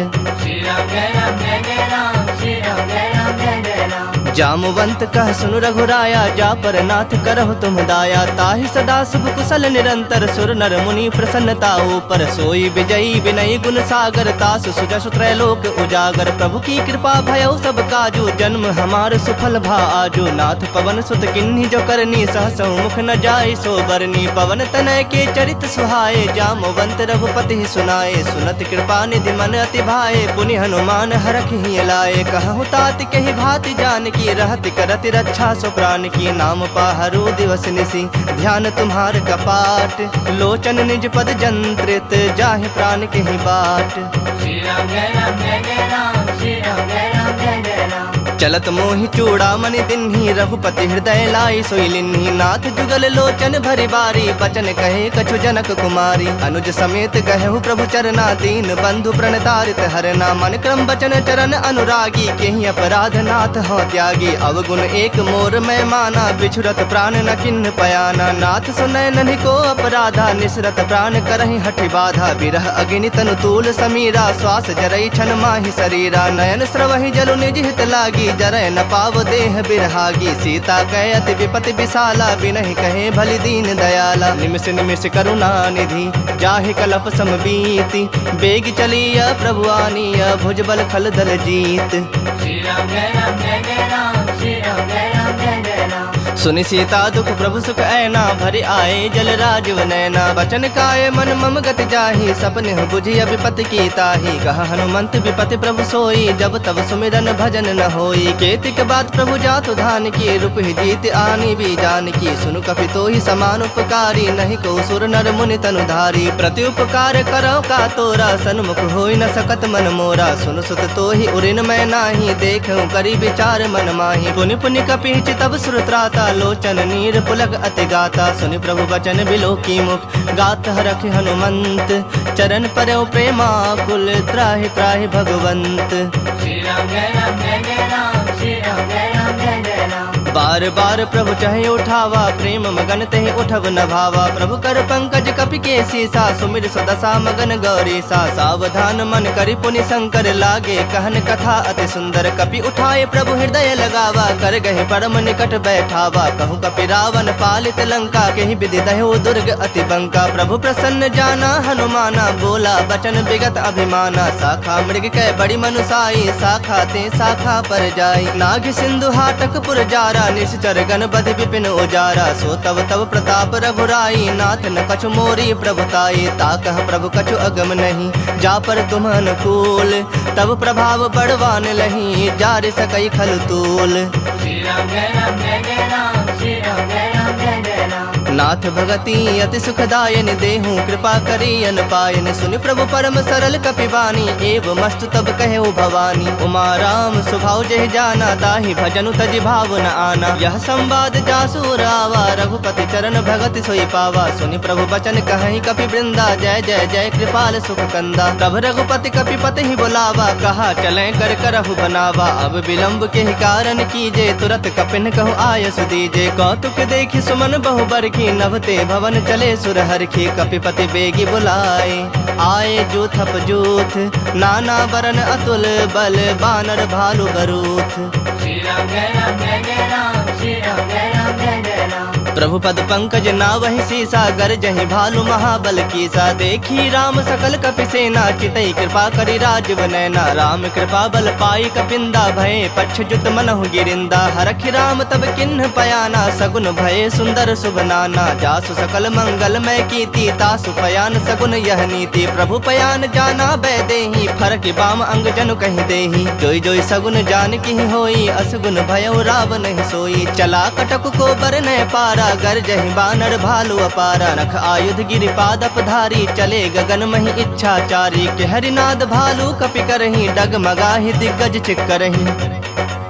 श्री राम जय राम जय जय राम, श्री राम जय राम जय जय राम। जामवंत कह सुनु रघुराया, जा पर नाथ करहु तुम दाया। ताहि सदा शुभ कुशल निरंतर, सुर नर मुनि प्रसन्नता ऊपर। सोई विजयी विनयी गुण सागर, तास सुजस त्रैलोक उजागर। प्रभु की कृपा भयउ सब काजू, जन्म हमार सुफल भा आजू। नाथ पवन सुत किन्ही जो करनी, सहसहु मुख न जाय सो बरनी। पवन तनय के चरित सुहाए, जामवंत रघुपति ही सुनाए। सुनत कृपा निधि मन अति भाए, पुनि हनुमान हरख ही लाए। कहु तात कहि भाति जानकी, रहति करति रक्षा सो प्राण की। नाम पाहरो दिवस निसी, ध्यान तुम्हार कपाट। लोचन निज पद जंत्रित, जाहि प्राण के ही बाट। श्री राम जय राम जय जय राम, श्री राम जय राम जय जय राम। चलत मोहि चूड़ामणि दिन्ही, रघुपति हृदय लाई सोई लिन्ही। नाथ जुगल लोचन भरी बारी, बचन कहे कछु जनक कुमारी। अनुज समेत कहु प्रभु चरना, दीन बंधु प्रणतारित हरना। मन क्रम बचन चरण अनुरागी, केहि अपराध नाथ हो त्यागी। अवगुण एक मोर मैं माना, बिछुरत प्राण न किन्ह पयाना। नाथ सुनय नन्हि को अपराधा, निसरत प्राण करहि हठि बाधा। बिरह अग्नि तनु तूल समीरा, श्वास जरई छन माहि शरीरा। नयन स्रवहि जलु निज हित लागी, जरय न पाव देह बिरहागी। सीता कहे अति विपति विशाला, बिनहि कहे भलि दीन दयाला। निमिष निमिष करुणा निधि, जाहि कलप सम बीति। बेग चलिया प्रभु आनिया, भुजबल खल दल जीत। श्री राम जय राम जय जय राम, श्री राम जय राम जय जय राम। सुनि सीता दुख प्रभु सुख ऐना, भरि आए जल राजीव नैना। बचन काय मन मम गति जाहि, सपने बुझि विपति की ताहि। कह हनुमंत विपति प्रभु सोई, जब तब सुमिरन भजन न होई। केतिक बात प्रभु जातु धान की, रूप ही जीत आनी भी जान की। सुनु कपि तोहि समान उपकारी, नहीं को सुर नर मुनि तनु धारी। प्रति उपकार करो का तोरा, सन्मुख होई न सकत मन मोरा। सुनु सुत तोहि उरिन मैं नाही, देखूं करी विचार मन माही। पुनि पुनि कपि चितब सुर त्राता, लोचन नीर पुलक अति गाता। सुनि प्रभु बचन बिलो की मुख, गात हरख हनुमंत। चरण परौ प्रेमाकुल, त्राहि त्राहि भगवंत। श्री राम जय राम जय जय राम, श्री राम जय राम जय जय राम। बार बार प्रभु चाहे उठावा, प्रेम मगन तेहि उठब न भावा। प्रभु कर पंकज कपि के सीसा, सुमिर सदसा मगन गौरीसा। सावधान मन करि पुनि शंकर, लागे कहन कथा अति सुंदर। कपि उठाए प्रभु हृदय लगावा, कर गहे परम निकट बैठावा। कहूँ कपि रावण पालित लंका, केहि विधि दह्यो दुर्ग अति बंका। प्रभु प्रसन्न जाना हनुमाना, बोला बचन विगत अभिमाना। शाखा मृग कै बड़ी मनुसाई, शाखा ते शाखा पर जाई। नाग सिंधु हाटक पुर जारा, निश्चर गण बधि विपिन उजारा। सो तब तब प्रताप रघुराई, नाथ न कछु मोरी प्रभुताई। ताकह प्रभु कछु अगम नहीं, जा पर तुम अनुकूल। तब प्रभाव बड़वान लही, जार सकई खल तूल। श्री राम जय राम जय जय राम, श्री राम जय राम जय जय राम। नाथ भगति अति सुखदायन, देहूँ कृपा करी अन पायन। सुनि प्रभु परम सरल कपिवानी, एव मस्तु तब कहे भवानी। उमा राम स्वभाव जहि जाना, ताहि भजनु तजि भाव न आना। यह संवाद जासु रावा, रघुपति चरण भगति सोई पावा। सुनि प्रभु बचन कहि कपि वृंदा, जय जय जय कृपाल सुख कंदा। तब रघुपति कपिपति ही बुलावा, कहा चलें कर करहु बनावा। अब विलंब के ही कारण कीजे, तुरत कपिन कहु आयस दीजे। कौतुक देखि सुमन बहु बरखी, नभते भवन चले सुरहरखी। कपिपति बेगी बुलाए, आए जूथप जूथ। नाना बरन अतुल बल, बानर भालु बरूथ। श्री राम जय राम जय जय राम, श्री राम जय राम जय जय राम। प्रभु पद पंकज नावहि सीसा, गरजहि भालु महाबल कीसा। देखी राम सकल कपि सेना, चितई कृपा करि राजीव नैना। राम कृपा बल पाई कपिंदा, भये पक्ष जुत मनहु गिरिंदा। हरखि राम तब किन्ह पयाना, सगुन भये सुंदर शुभ नाना। जासु सकल मंगलमय कीर्ति, तासु पयान सगुन यह नीति। प्रभु पयान जाना बैदेही, फरक बाम अंग जनु कहि देही। जोई जोई सगुन जान की होई, असगुन भयउ रावण ही सोई। चला कटक को बरनय पारा, गरजहि बानर भालु अपारा। नख आयुध गिरिपाद अपधारी, चले गगन महि इच्छाचारी। के हरिनाद भालु कपि करहि, डगमगाहि दिग्गज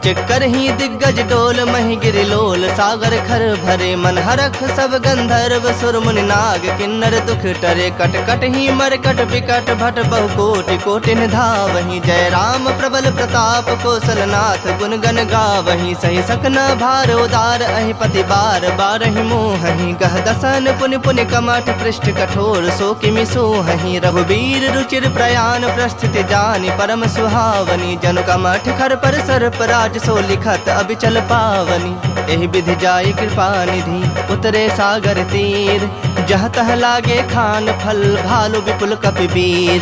चिक्करहि दिग्गज डोल। महि गिरिलोल सागर खर भरे, मन हरख सब गंधर्व सुर मुनि नाग। किन्नर दुख टरे, कट कट ही मरकट विकट भट बहु कोटि कोटि धावहि। जय राम प्रबल प्रताप कौशलनाथ, गुण गण गावहि। सही सकना भार उदार, अहि पति बार बारहि मोहहि। गह दसन पुनि पुनि कमठ, पृष्ठ कठोर सो किमि सोहहि। रघुबीर रुचिर प्रयाण, प्रस्थिति जानि परम सुहावनी। जनु कमठ खर पर सर्प राज, सो लिखत अबिचल पावनी। एहि विधि जाय कृपा निधि, उतरे सागर तीर। जहाँ तह लागे खान फल, भालु विपुल कपिवीर।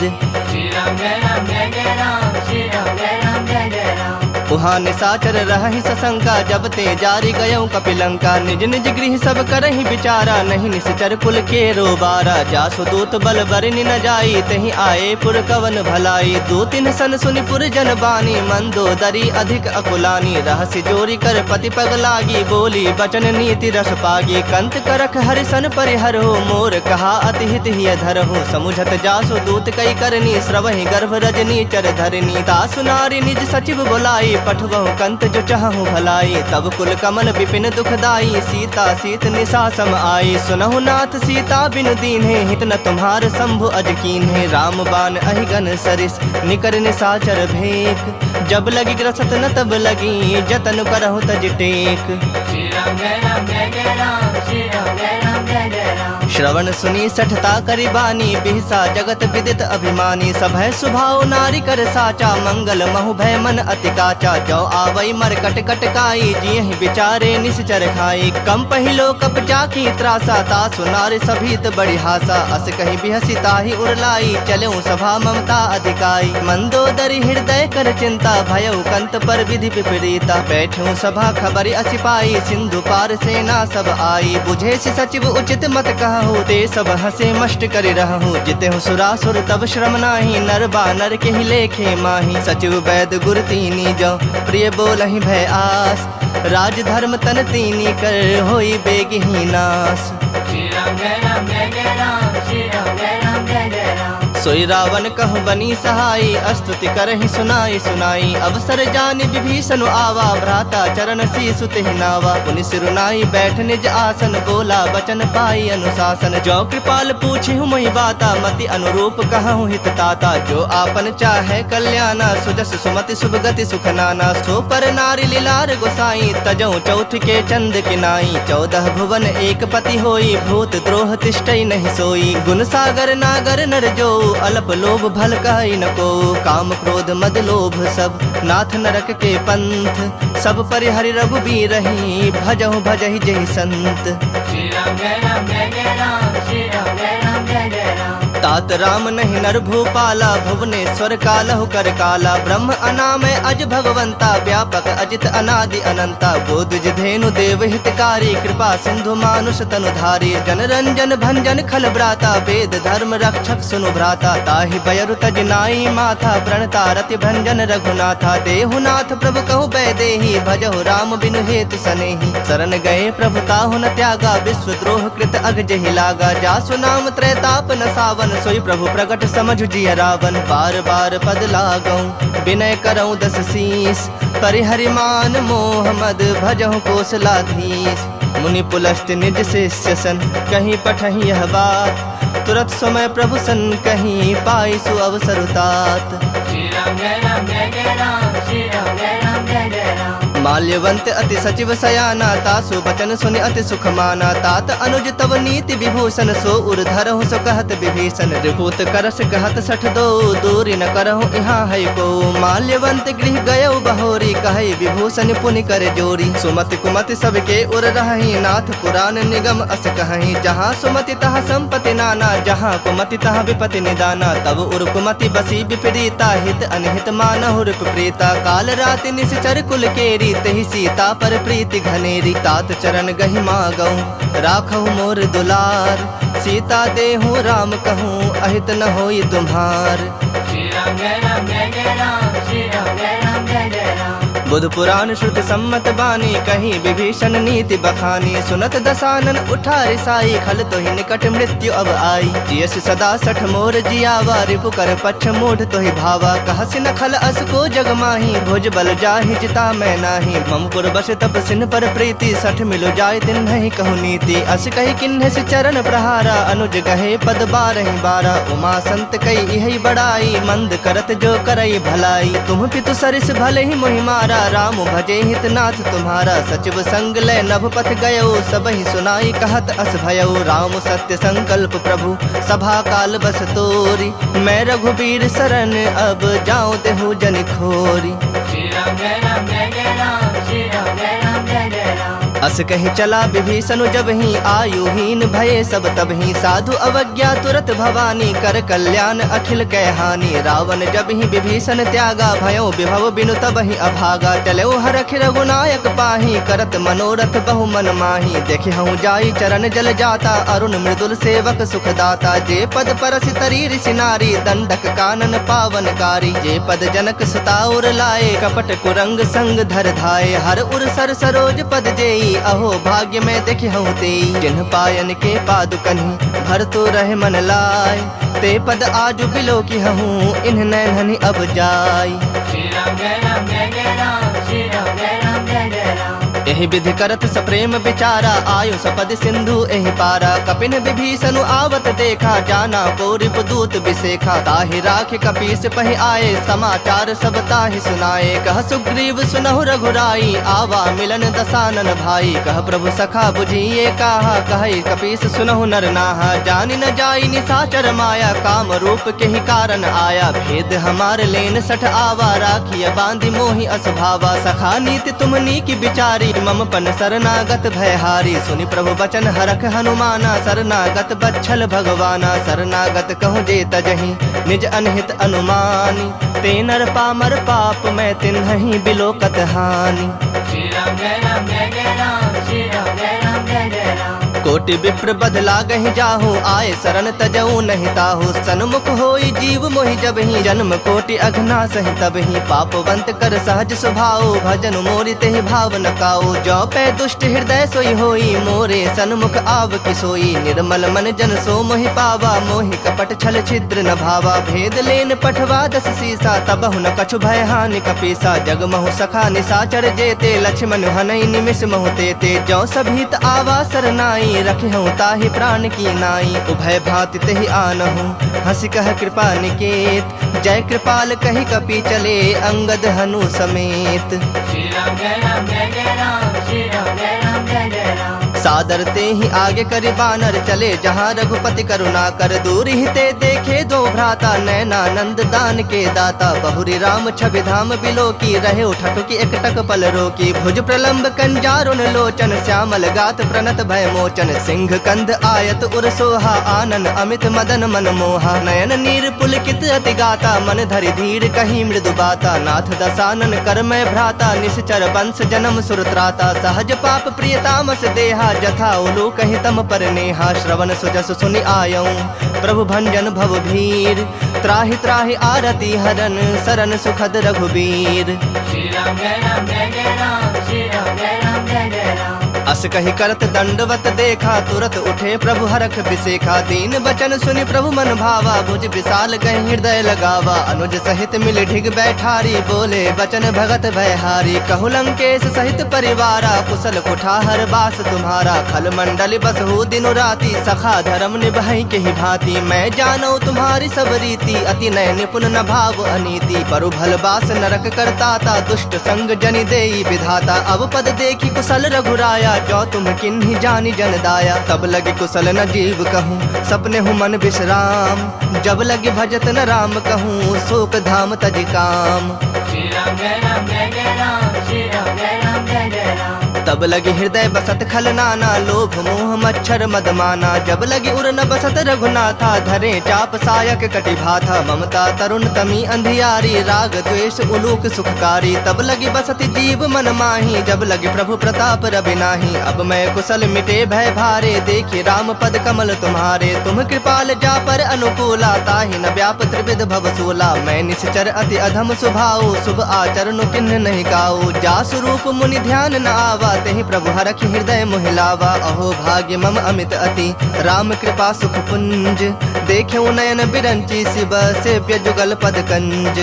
श्री राम जय राम जय जय राम, श्री राम जय राम जय जय राम। उहाँ निसाचर रहहि सशंका, जब ते जारी गयौ कपिलंका। निज निज गृह सब करहि विचारा, नहीं निश्चर कुल के रोबारा। जासु दूत बल बरनि न जाई, तहि आए पुर कवन भलाई। दो तीन सन सुनि पुर जन बानी, मंदोदरी अधिक अकुलानी। रहस्य जोरी कर पति पग लागी, बोली बचन नीति रस पागी। कंत करख हरिसन परिहर हो, मोर कहा अति हित हिय धर हो। समुझत जासु दूत कई करनी, श्रवहि गर्भ रजनी चर धरनी। तासु नारी निज सचिव बुलाई, पठवहु कंत जो चाहु भलाई। तब कुल कमल विपिन दुखदाई, सीता सीत निशा सम आई। सुनहु नाथ सीता बिनु दीन्हे, हित न तुम्हार शंभु अज कीन्हे। राम बाण अहिगन सरिस, निकर निशाचर भेक। जब लगी ग्रसत न तब लगी, जतन करहु तज टेक। श्री राम जय राम जय जय राम, श्री राम जय राम जय जय राम। श्रवण सुनी सठता करि बानी, बिहसा जगत विदित अभिमानी। सभय सुभाव नारी कर साचा, मंगल महु भय मन अति काचा। जो आवई मर कट कट काई, जियहि विचारे निश्चर खाई। कम पहिलो कप जाकी त्रासा, तासु नारी सभीत बड़ी हासा। अस कहि बिहसी ताहि उरलाई, चलेउ सभा ममता अधिकाई। मंदोदरी हृदय कर चिंता, भयउ कंत पर विधि विपरीता। बैठऊ सभा खबर असि पाई, सिंधु पार सेना सब आई। बुझे सि सचिव उचित मत कहु, ते सब हसे मष्ट करि रहु। जितेहु सुरासुर तब श्रम नाही, नर बानर के ही लेखे माही। सचिव वैद गुर तीनी, जो प्रिय बोलहि भय आस। राज धर्म तन तीनी, कर होई बेगहि नास। श्री राम जय राम जय जय राम, श्री राम जय राम जय जय राम। सोई रावण कहु बनी सहाई, स्तुति करहि सुनाई सुनाई। अवसर जानि विभीषण आवा, भ्राता चरण शीसु तेहि नावा। पुनि सिरुनाई बैठ निज आसन, बोला बचन पाई अनुशासन। जो कृपाल पूछिहु मोहि बाता, मति अनुरूप कहूँ हित ताता। जो आपन चाहे कल्याणा, सुजस सुमति शुभ गति सुख नाना। सो पर नारी लीलार गोसाई, तजौ चौथ के चंद किनाई। 14 भुवन एक पति होई, भूत द्रोह तिष्ठई नहीं सोई। गुण सागर नागर नर जो, अल्प लोभ भल कहि न को। काम क्रोध मद लोभ सब, नाथ नरक के पंथ। सब परिहरि रघुबीर रही, भजहु भजहि जहि संत। श्री राम जय राम जय जय राम, श्री राम जय राम जय जय राम। तात राम नहीं नर भूपाला, भुवनेश्वर कालहु कर काला। ब्रह्म अनामय अज भगवंता, व्यापक अजित अनादि अनंता। गोदुज धेनु देव हितकारी, कृपा सिंधु मानुष तनुधारी। जन रंजन भंजन खल ब्राता, वेद धर्म रक्षक सुनु भ्राता। ताहि बयरु तज नाई माथा, प्रणता रति भंजन रघुनाथा। देहुनाथ प्रभु कहु बैदेही, भजहु राम बिनु हेतु सनेही। शरण गए प्रभु ताहु न त्यागा, विश्व द्रोह कृत अग जहि लागा। जासु नाम त्रैताप न सावन, सोई प्रभु प्रगट समझु जिय रावण। बार बार पद लागौ, विनय करौ दस शीस। परिहरि मान मोह मद, भजहु कौशलाधीश। मुनि पुलस्त निज शिष्य सन, कहीं पठहि यह बात। तुरत समय प्रभु सन, कहीं पाई सु अवसर तात। श्री राम जय राम जय जय राम, श्री राम जय राम जय जय राम। माल्यवंत अति सचिव सयाना, तासु बचन सुनि अति सुख माना। तात अनुज तव नीति विभूषण, सो उर धरहु सो कहत विभीषण। रिपुत करस कहत सठ दो, दूरी न करहु यहाँ है को। माल्यवंत गृह गयो बहोरी, कहे विभूषण पुनि कर जोरी। सुमति कुमति सबके उर रही, नाथ पुराण निगम अस कहीं। जहाँ सुमति तहाँ संपत्ति नाना, जहाँ कुमति तहाँ विपति निदाना। तब उर कुमति बसी विपरीता, हित अनहित मानहु प्रीता। काल राति निश्चर कुल केरी, तहि सीता पर प्रीति घनेरी। तात चरण गहि मागऊं, राखहु मोर दुलार। सीता देहु राम कहूँ, अहित न होई तुम्हार। श्री राम जय राम जय जय राम, श्री राम जय राम जय जय राम। बुध पुराण श्रुति सम्मत बानी, कहीं विभीषण नीति बखानी। सुनत दसानन उठा रिसाई, खल तो ही निकट मृत्यु अब आई। जियस सदा सठ मोर जियावा, रिपु कर पक्ष मूढ़ तो ही भावा। कहसि न खल अस को जग माही, भुज बल जाहि जिता मैं नाही। ममपुर बस तप सिन पर प्रीति, सठ मिलो जाय तिन नहीं कहु नीति। अस कही किन्ह से चरण प्रहारा, अनुज गहे पद बारहि बारा। उमा संत कई यही बड़ाई, मंद करत जो करई भलाई। तुम पितु सरिस भले ही मोहि मारा, राम भजे हित नाथ तुम्हारा। सचिव संग लय नभ पथ गयो, सबहि सुनाई कहत अस भयो। राम सत्य संकल्प प्रभु, सभा काल बस तोरी। मैं रघुबीर शरण, अब जाऊं तेहु जन खोरी। श्री राम जय राम जय जय राम, श्री राम जय राम जय जय राम। अस कहि चला विभीषण जब ही, आयुहीन भये सब तब ही। साधु अवज्ञा तुरत भवानी, कर कल्याण अखिल कह हानि। रावण जब ही विभीषण त्यागा, भयो विभव बिनु तब ही अभागा। चलो हरख रघुनायक पाही, करत मनोरथ बहु मन माही। देखे हूँ जाई चरण जल जाता, अरुण मृदुल सेवक सुख दाता। जे पद परसि तरी ऋषि नारी, दंडक कानन पावनकारी। जे पद जनक सुताउर लाए, कपट कुरंग संग धर धाये। हर उर सर सरोज पद जेई, अहो भाग्य में देखे हूँ तेई। जिन्ह पायन के पादुकन्हि, भर तो रहे मन लाय। ते पद आजु बिलो की हूँ, इन्ह नैनहि अब जाय। श्री राम जय राम जय जय राम, श्री राम जय राम जय जय राम। एहि विधि करत सप्रेम विचारा, आयु सपद सिंधु एहि पारा। कपिन विभीषण आवत देखा, जाना को रिपुदूत बिसेखा। ताहि राख कपीस पहि आए, समाचार सब ताहि सुनाए। कह सुग्रीव सुनहु रघुराई, आवा मिलन दसानन भाई। कह प्रभु सखा बुझिए काहा, कहे कपीस सुनहु नर नाहा। जानि न जाई निशाचर माया, काम रूप के ही कारण आया। भेद हमार लेन सठ आवा, राखिय बांधि मोहि असभावा। सखा नीति तुमनी की बिचारी, मम पन शरणागत भयहारी। सुनि प्रभु वचन हरख हनुमाना, शरणागत बच्छल भगवाना। शरणागत कहूँ जे तजहि, निज अनहित अनुमानी। ते नर पामर पाप, मैं तिन्हि बिलोकत हानि। श्री राम जय राम जय जय राम, श्री राम जय राम जय जय राम। कोटि विप्र बदला गहि जाहु, आए शरण तजऊ नहीं ताहु। सन्मुख होई जीव मोहि जब ही, जन्म कोटि अघना सहि तब ही। पापवंत कर सहज स्वभाव, भजन मोरि तेहि भाव न काऊ। जो पै दुष्ट हृदय सोई होई, मोरे सन्मुख आव कि सोई। निर्मल मन जन सो मोहि पावा, मोहि कपट छल छिद्र न भावा। भेद लेन पठवा दस सीसा, तबहु न कछु भय हानि कपीसा। जग महु सखा निशाचर जेते, लक्ष्मण हनई निमिष महु तेते। जो सभीत आवा सरनाई, रखे हूँ ताहि प्राण की नाई। उभय भांति तेहि आनहु, हंसी कह कृपा निकेत। जय कृपाल कहि कपि चले, अंगद हनु समेत। श्री राम जय राम जय जय राम, श्री राम जय राम जय जय राम। सादर ते ही आगे करि बानर चले, जहाँ रघुपति करुणा कर। दूर ही ते देखे दो भ्राता, नैनानंद दान के दाता। बहुरी राम छवि धाम बिलो की, रहे उठटु की एकटक पल रोकी। भुज प्रलंब कंजारुन लोचन, श्यामल गात प्रणत भय मोचन। सिंह कंध आयत उर सोहा, आनन अमित मदन मन मोहा। नयन नीर पुलकित अति गाता, मन धरि धीर कहीं मृदु बाता। नाथ दसानन कर मैं भ्राता, निश्चर वंश जन्म सुरत्राता। सहज पाप प्रियतामस देहा, जथा उलू कहि तम पर नेहा। श्रवण सुजस सुनि आयऊं, प्रभु भंजन भव भीर। त्राहि त्राहि आरती हरन, शरण सुखद रघुबीर। श्री राम जय राम जय जय राम, श्री राम जय राम जय जय राम। अस कही करत दंडवत देखा, तुरत उठे प्रभु हरख बिसेखा। दीन बचन सुनि प्रभु मन भावा, भुज विशाल कहि हृदय लगावा। अनुज सहित मिल ढिग बैठारी, बोले बचन भगत भयहारी। कहु लंकेश सहित परिवारा, कुशल कुठार बास तुम्हारा। खल मंडल बसहु दिनु राति, सखा धर्म निभाई के ही भांति। मैं जानो तुम्हारी सब रीति, अति नय निपुण न भाव अनीति। परु भल बास नरक करताता, दुष्ट संग जनि देई विधाता। अब पद देखी कुशल रघुराया, जो तुम किन्हीं जानी जन दाया। तब लगे कुशल न जीव कहूँ, सपने हूँ मन विश्राम। जब लगे भजत न राम कहूँ, शोक धाम तज काम। श्री राम जय राम जय जय राम, श्री राम जय राम जय जय राम। तब लगे हृदय बसत खल नाना, लोभ मोह मच्छर मद माना। जब लगे उर न बसत रघुनाथा, धरे चाप सायक कटि भाथा। ममता तरुण तमी अंधियारी, राग द्वेष उलूक सुखकारी। तब लगी बसत जीव मन माही, जब लगे प्रभु प्रताप रवि नाही। अब मैं कुशल मिटे भय भारे, देखी राम पद कमल तुम्हारे। तुम कृपाल जा पर अनुकूला, ताहि न व्याप त्रिविध भवसूला। मैं निश्चर अति अधम स्वभाव, शुभ आचरण किन्ह नहीं गाओ। जा स्वरूप मुनि ध्यान न आवा, तेहि प्रभु हरखि हृदय मोहिलावा। अहो भाग्य मम अमित अति, राम कृपा सुख पुंज। देखे नयन बिरंची, शिव सेव्य जुगल पद कंज।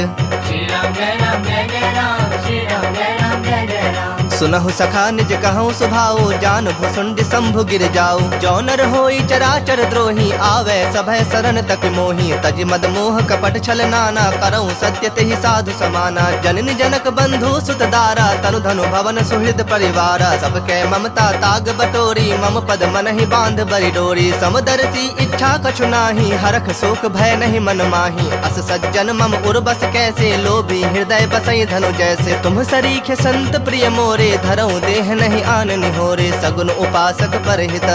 श्री राम जय राम जय जय राम, श्री राम जय राम जय जय राम। सुनहु सखा निज कहूँ सुभाओ, जान भुसुंड शंभु गिर जाओ। जो नर होई चराचर द्रोही, आवे सभय शरण तक मोही। तज मद मोह कपट छल नाना, करऊँ सत्य तेहि साधु समाना। जननी जनक बंधु सुत दारा, तनु धनु भवन सुहृद परिवारा। सबके ममता ताग बटोरी, मम पद मन ही बांध बरि डोरी। समदर्शी इच्छा कछु नाही, हरख शोक भय नहीं मन माही। अस सज्जन मम उर्बस कैसे, लोभी हृदय बसई धनु जैसे। तुम सरीखे संत प्रिय मोरे, धरऊँ देह नहीं आन निहोरे। सगुन उपासक परहित,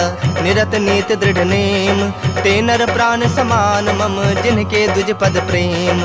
निरत नीत दृढ़ नेम। ते नर प्राण समान मम, जिनके दुज पद प्रेम।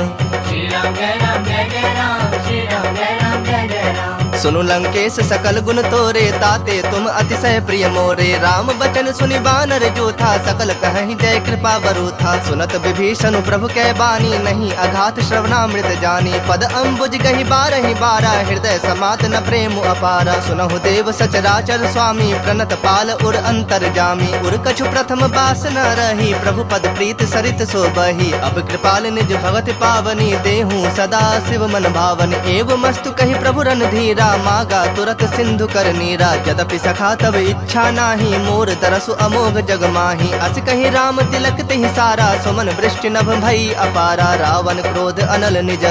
श्री राम जय राम जय जय राम, श्री राम जय राम जय जय राम। सुनु लंकेश सकल गुण तोरे, ताते तुम अतिशय प्रिय मोरे। राम बचन सुनि बानर जो था, सकल कहीं जय कृपा बरूथा। सुनत विभीषण प्रभु कै बानी, नहीं अघात श्रवणामृत जानी। पद अम्बुज गही बारहि बारा, हृदय समात न प्रेम अपारा। सुनहु देव सचराचर स्वामी, प्रणत पाल उर अंतर जामी। उर कछु प्रथम बास न रही, प्रभु पद प्रीत सरित सो बही। अब कृपाल निज भगत पावनी, देहूँ सदा शिव मन भावनी। एवं मस्तु कही प्रभु रणधीरा, मागा तुरत सिंधु कर नीरा। यद्यपि सखा तब इच्छा नाही, मोर तरसु अमोघ जग माही। अस कही राम तिलक तेहि सारा, सुमन वृष्टि नभ भई अपारा। रावण क्रोध अनल निज,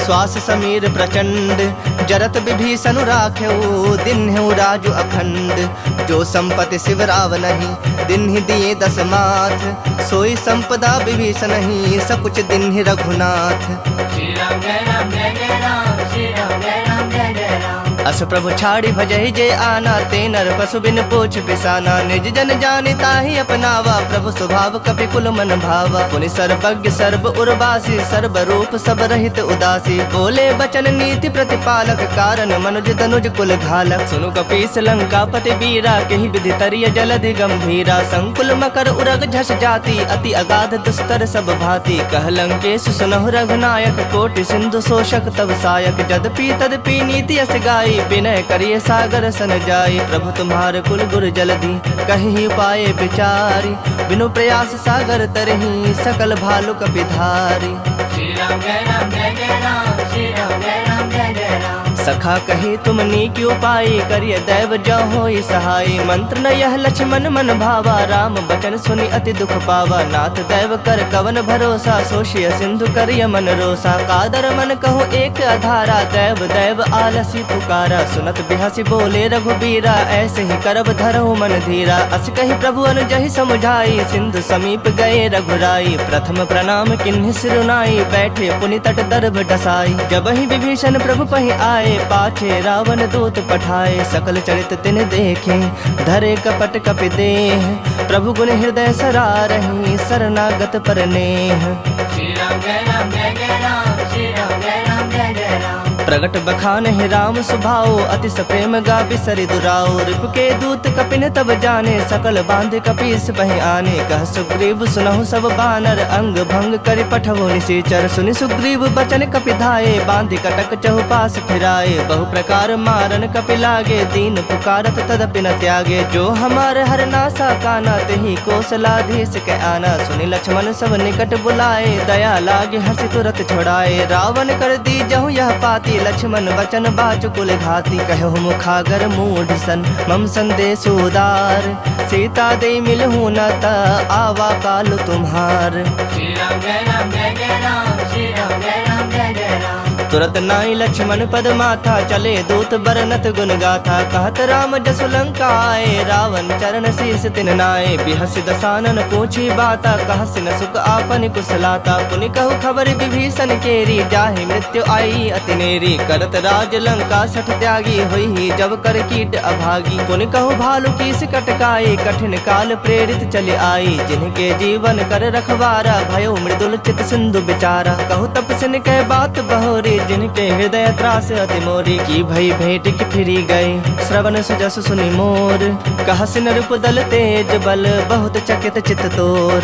श्वास समीर प्रचंड। जरत विभीषण राखेऊ, दिन्हु राजु अखंड। जो संपत्ति शिव राव नहीं, दिन्हि दिए दस माथ। सोई संपदा विभीषण ही, सकुच दिन्हि रघुनाथ। श्री राम जय राम जय जय राम, श्री राम जय राम जय जय राम। अस प्रभु छाड़ी भजहि जे आना, ते नर पशु बिन पोछ बिसाना। निज जन जानि ताहि अपनावा, प्रभु स्वभाव कपि कुल मन भावा। पुनि सर्वज्ञ सर्व उर्वासी, सर्व रूप सब रहित उदासी। बोले बचन नीति प्रतिपालक, कारण मनुज तनुज कुल घालक। सुनु कपीस लंकापति वीरा, केहि विधि तरिय जलधि गंभीरा। संकुल मकर उरग झस जाति, अति अगाध दुस्तर सब भांति। कह लंकेश सुनहु रघुनायक, कोटि सिंधु शोषक तब सायक। जदपि तदपि नीति यस गाई, विनय करिए सागर सन जाई। प्रभु तुम्हार कुल गुर जलधि, कहीं उपाय विचारी। बिनु प्रयास सागर तरही, सकल भालु कपिधारी। श्री राम जय राम जय जय राम, श्री राम जय राम जय जय राम। सखा कही तुम नीक उपाय, करिय दैव जो होई सहाय। मंत्र न यह लक्ष्मण मन भावा, राम बचन सुनि अति दुख पावा। नाथ दैव कर कवन भरोसा, सोशिय सिंधु करिय मन रोसा। कादर मन कहो एक आधारा, दैव दैव आलसी पुकारा। सुनत बिहसी बोले रघुबीरा, ऐसे ही करब धरहु मन धीरा। अस कही प्रभु अनुजहि समुझाई, सिंधु समीप गए रघुराई। प्रथम प्रणाम किन्हि सिरुनाई, बैठे पुनि तट दर्भ डसाई। जबहि विभीषण प्रभु पहि आए, पाछे रावण दूत पठाए। सकल चरित तिन देखे, धरे कपट कपि देह। प्रभु गुण हृदय सरारहि, शरणागत पर नेह। श्री राम जय राम जय जय राम, श्री राम जय राम जय जय राम। प्रगट बखान है राम सुभाओ, अति सप्रेम गा बिसरि दुराओ। रिप के दूत कपिन तब जाने, सकल बांध कपीस बहि आने। कह सुग्रीव सुनहु सब बानर, अंग भंग करि पठवो निशाचर। सुनि सुग्रीव बचन कपि धाये, बांधि कटक चहुपास फिराए। बहु प्रकार मारन कपि लागे, दीन पुकारत तदपि न त्यागे। जो हमार हर नासा काना, तेहि कौशलाधीश के आना। सुनि लक्ष्मण सब निकट बुलाए, दया लागे हंसी तुरत छुड़ाए। रावण कर दी जहु यह पाती, लक्ष्मण वचन बाचुकुल घाती। कहु मुखागर मूढ़ सन, मम संदेश उदार। सीता दे मिलहु न त, आवा काल तुम्हार। श्री राम जय राम जय जय राम, श्री राम जय राम जय जय राम। तुरत नाई लक्ष्मण पद माथा, चले दूत बरनत गुन गाथा। कहत राम जसु लंका आए, रावण चरण शीस तिन नाए। बिहसि दसानन पूछी बाता, कहसि न सुख आपन कुशलाता। पुनि कहु खबर विभीषण केरी, जाहि मृत्यु आई अति नेरी। करत राज लंका सठ त्यागी, होई जब कर कीट अभागी। पुनि कहु भालु कीस कटकाई, कठिन काल प्रेरित चले आई। जिनके जीवन कर रखवारा, भयो मृदुल चित सिंधु बिचारा। कहु तपस्विन कह बात बहोरी, जिनके हृदय त्रास अति मोरी। की भई भेंट की फिरी गए, श्रवण सुजस सुनि मोर। कहसि नृप दल तेज बल, बहुत चकित चित तोर।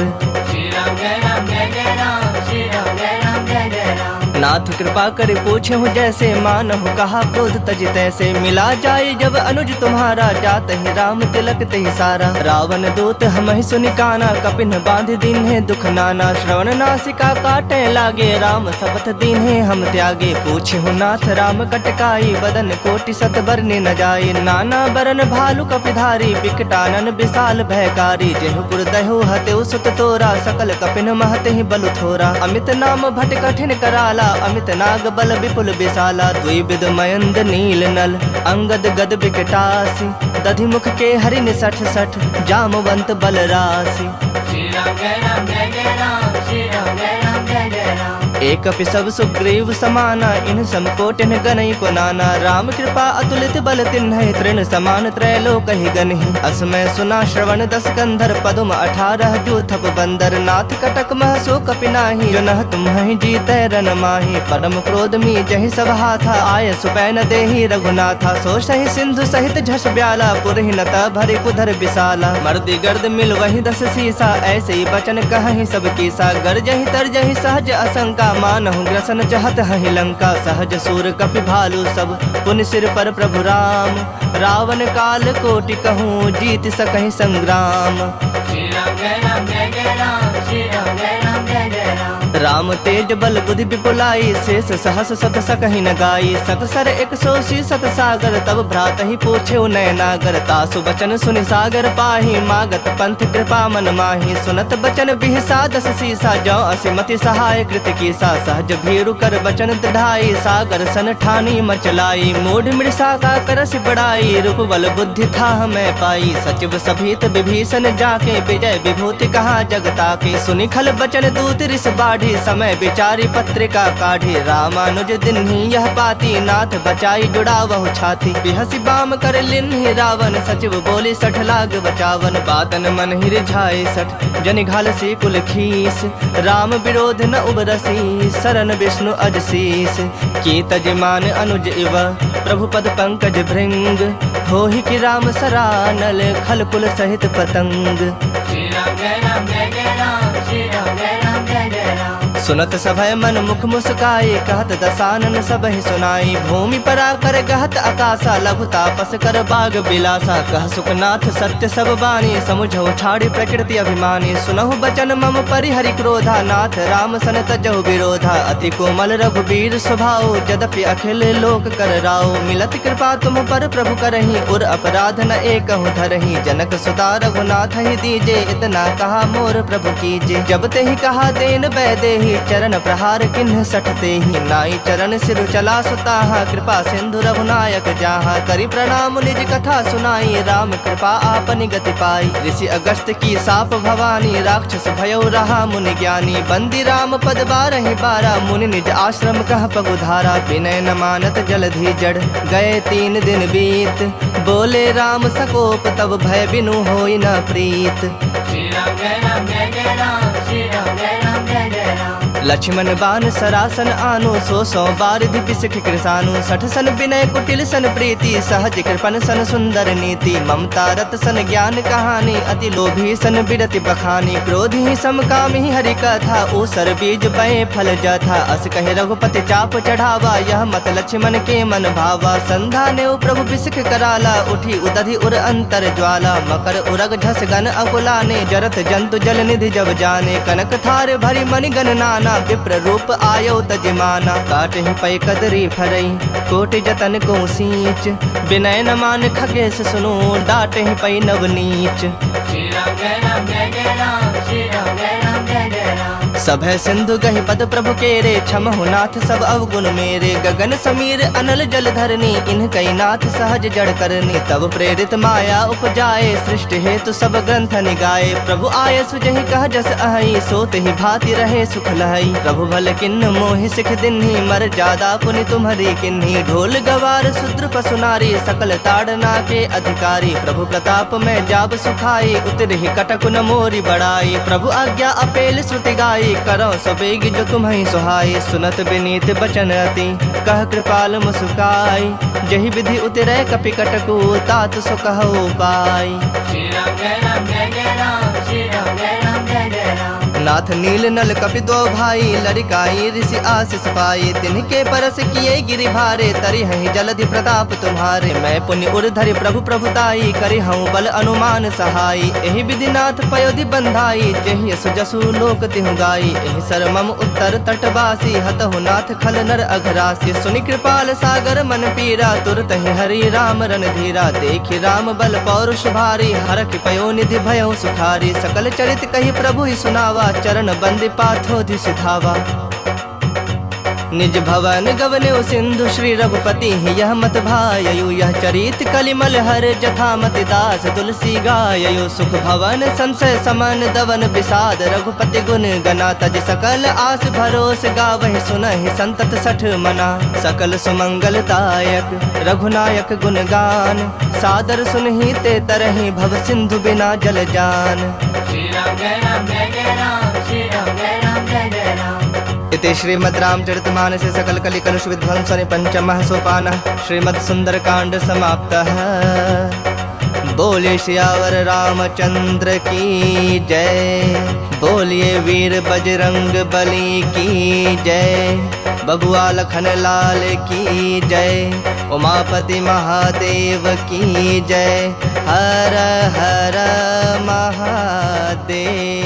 श्री राम जय राम जय जय राम, श्री राम जय राम जय जय राम। नाथ कृपा कर पूछे हूँ जैसे, मानहु कहा क्रोध तज तैसे। मिला जाए जब अनुज तुम्हारा, जात ही राम तिलक तहि सारा। रावण दूत हमहि सुनि काना, कपिन बांध दीन्हे दुख नाना। श्रवण नासिका काटे लागे, राम शपथ दीन्हे हम त्यागे। पूछे हूँ नाथ राम कटकाई, बदन कोटि सत बरने न जाए। नाना बरन भालु कपिधारी, बिकटानन विशाल भयकारी। जेहुपुर दहु हतेउ सुत तोरा, सकल कपिन महते ही बलु थोरा। अमित नाम भट कठिन कराला, अमित नाग बल विपुल विशाला। द्विविध मयंद नील नल, अंगद गद विकटासी। दधि मुख के हरिन सठ सठ, जामवंत बल राशि। श्री राम जय राम जय जय राम, श्री राम जय राम जय जय राम। एक सब सुग्रीव समाना, इन सम कोटिन गनई को नाना। राम कृपा अतुलित बल तिन्ह, तृण समान त्रैलोक ही गनहि। असमय सुना श्रवण दस कंधर, पदुम 18 जूथप बंदर। नाथ कटक मह सो कपि नाहि, जो नह तुम्हि जीतै रन माहि। परम क्रोध मी जहि सब हाथा, आय सुपैन देहि रघुनाथा। सो सहि सिंधु सहित झस ब्याला, पुरहि नत भरि कुधर विशाला। मर्दि गर्द मिल वही 10 सीसा, ऐसे ही बचन कहहि सब कीसा। गरजहि तरजहि सहज असंका, मानहु ग्रसन जहत हहि लंका। सहज सूर कपि भालु सब, पुनि सिर पर प्रभु राम। रावण काल कोटि कहूँ, जीत सकहि संग्राम। श्री राम जय राम जय जय राम, श्री राम जय राम जय जय राम। राम तेज बल बुद्धि विपुलाई, शेष सहस सत सकहि न गाई। सकसर 180 सत सागर, तब भ्रात ही पूछे नय नागर। तासु बचन सुनि सागर पाही, मागत पंथ कृपा मन माही। सुनत बचन बिहसा 10 सीसा, जौ असिमति सहाय कृत कीसा। सहज भीरु कर बचन दृढ़ाई, सागर सन ठानी मचलाई। मूढ़ मृषा का करस बड़ाई, रूप बल बुद्धि था मैं पाई। सचिव सभीत विभीषण जाके, विजय विभूति कहा जगता के। सुनि खल बचन दूत रिस बाढ़ी, समय विचारी पत्रिका काढ़ी। रामानुज दिन्हि यह पाती, नाथ बचाई जुड़ावहु छाती। बिहसि बाम कर लिन्हि रावण, सचिव बोली 60 लाग बचावन। बातन मन ही रिझाए 60, जनि घालसी कुल खीस। राम विरोध न उबरसी, शरण विष्णु अजशीस। की तजमान अनुज इव, प्रभु पद पंकज भृंग। होहि कि राम सरानल, खल कुल सहित पतंग। श्री राम जय राम जय जय राम, श्री राम जय राम जय जय राम। सुनत सभय मन मुख मुस्काए, कहत दसानन सबहि सुनाई। भूमि परा कर गहत आकाशा, लघु तापस कर बाग बिलासा। कह सुखनाथ सत्य सब बानी, समुझौ छाड़ी प्रकृति अभिमानी। सुनहु बचन मम परिहरि क्रोधा, नाथ राम सन तजहु विरोधा। अति कोमल रघुबीर स्वभाव, यद्यपि अखिल लोक कर राव। मिलत कृपा तुम पर प्रभु करहि, उर अपराध न एकहु धरहि। जनक सुता रघुनाथ ही दीजे, इतना कहा मोर प्रभु कीजे। जब ते ही कहा देन बैदेहि, चरण प्रहार किन्ह सठते ही। नाई चरण सिर चला सुताहा, कृपा सिंधु रघुनायक जाहा। करि प्रणाम निज कथा सुनाई, राम कृपा आपनि गति पाई। ऋषि अगस्त की साप भवानी, राक्षस भयो रहा मुनि ज्ञानी। बंदी राम पद 12 बारा, मुनि निज आश्रम कह पगुधारा। विनय न मानत जलधि जड़, गए 3 दिन बीत। बोले राम सकोप, तब भय बिनु होई न प्रीत। श्री राम जय राम जय जय राम, श्री राम जय राम जय जय राम। लक्ष्मण बान सरासन आनु 100 बार धिपि सिख कृसानु 60 सन विनय कुटिल सन प्रीति सहज कृपन सन सुंदर नीति ममता रत सन ज्ञान कहानी अति लोभी सन बिरति बखानी क्रोधी समकामी हरि कथा ऊसर बीज बए फल जथा अस कहे रघुपति चाप चढ़ावा यह मत लक्ष्मण के मन भावा संधा ने प्रभु बिसिख कराला उठी उदधि उर अंतर ज्वाला मकर उरग झस गन अकुलाने जरत जंतु जल निधि जब जाने कनक थार भरी मणि गण नाना विप्र रूप आयो तजमाना काट ही पै कदरी फरई कोटि जतन को सींच विनय न मान खगेश सुनो डाट ही पै नवनीच। श्री राम जय राम जय जय राम श्री राम जय राम जय जय राम सब है सिंधु गहि पद प्रभु केरे क्षमहु नाथ सब अवगुण मेरे गगन समीर अनल जल धरनी इन कई नाथ सहज जड़ करनी तब प्रेरित माया उपजाए सृष्टि हेतु सब ग्रंथ निगाए प्रभु आय सुजहि कह जस अहि सोत ही भांति रहे सुख लहई प्रभु भल किन्न मोहि सिख दिन्ही मर जादा पुनि तुम्हारी किन्ही ढोल गवार शूद्र पशु नारी सकल ताड़ना के अधिकारी प्रभु प्रताप में जाब सुखाई उतर ही कटक न मोरी बड़ाई प्रभु आज्ञा अपेल श्रुति गाई करो सबेग जो तुम्हें सुहाई सुनत विनीत बचन अति कह कृपाल मुस्काई जही विधि उतरे कपि कटकु तात सो कहो पाई। श्री राम जय राम जय जय राम श्री राम जय राम जय जय राम नाथ नील नल कपि दो भाई लड़काई ऋषि आशीष पाई तिनके परस किए गिरि भारे तरि हहि जलधि प्रताप तुम्हारे मैं पुण्य उर्धरि प्रभु प्रभुताई करि हूँ बल अनुमान सहाई एहि विधि नाथ पयोधि बंधाई जेहि यस जसु लोक तिहु गाई एहि सर मम उत्तर तटवासी हतहु नाथ खल नर अघरासी सुनि कृपाल सागर मन पीरा तुरत ही हरि राम रणधीरा देखि राम बल पौरुष भारी हरखि पयो निधि भयो सुखारी सकल चरित कहि प्रभु ही सुनावा चरण बंदी पाथोधि सिधावा निज भवन गवने सिंधु श्री रघुपति यह मत भायु यह चरित कलिमल हर जथा मति दास तुलसी गायु सुख भवन संशय समन दवन विषाद रघुपति गुण गना तज सकल आस भरोस गावहि सुनहि संतत सठ मना सकल सुमंगलदायक रघुनायक गुण गान सादर सुनहि ते तरहि भव सिंधु बिना जल जान। श्री राम जय राम जय जय राम श्री राम जय राम जय जय राम इति श्रीमद् रामचरितमानसे सकल कलि कलुष विध्वंसने पंचमः सोपानः श्रीमद् सुंदरकांड समाप्तः। बोलिए सियावर रामचंद्र की जय बोलिए वीर बजरंग बली की जय बबुआ लखन लाल की जय उमापति महादेव की जय हर हर महादेव।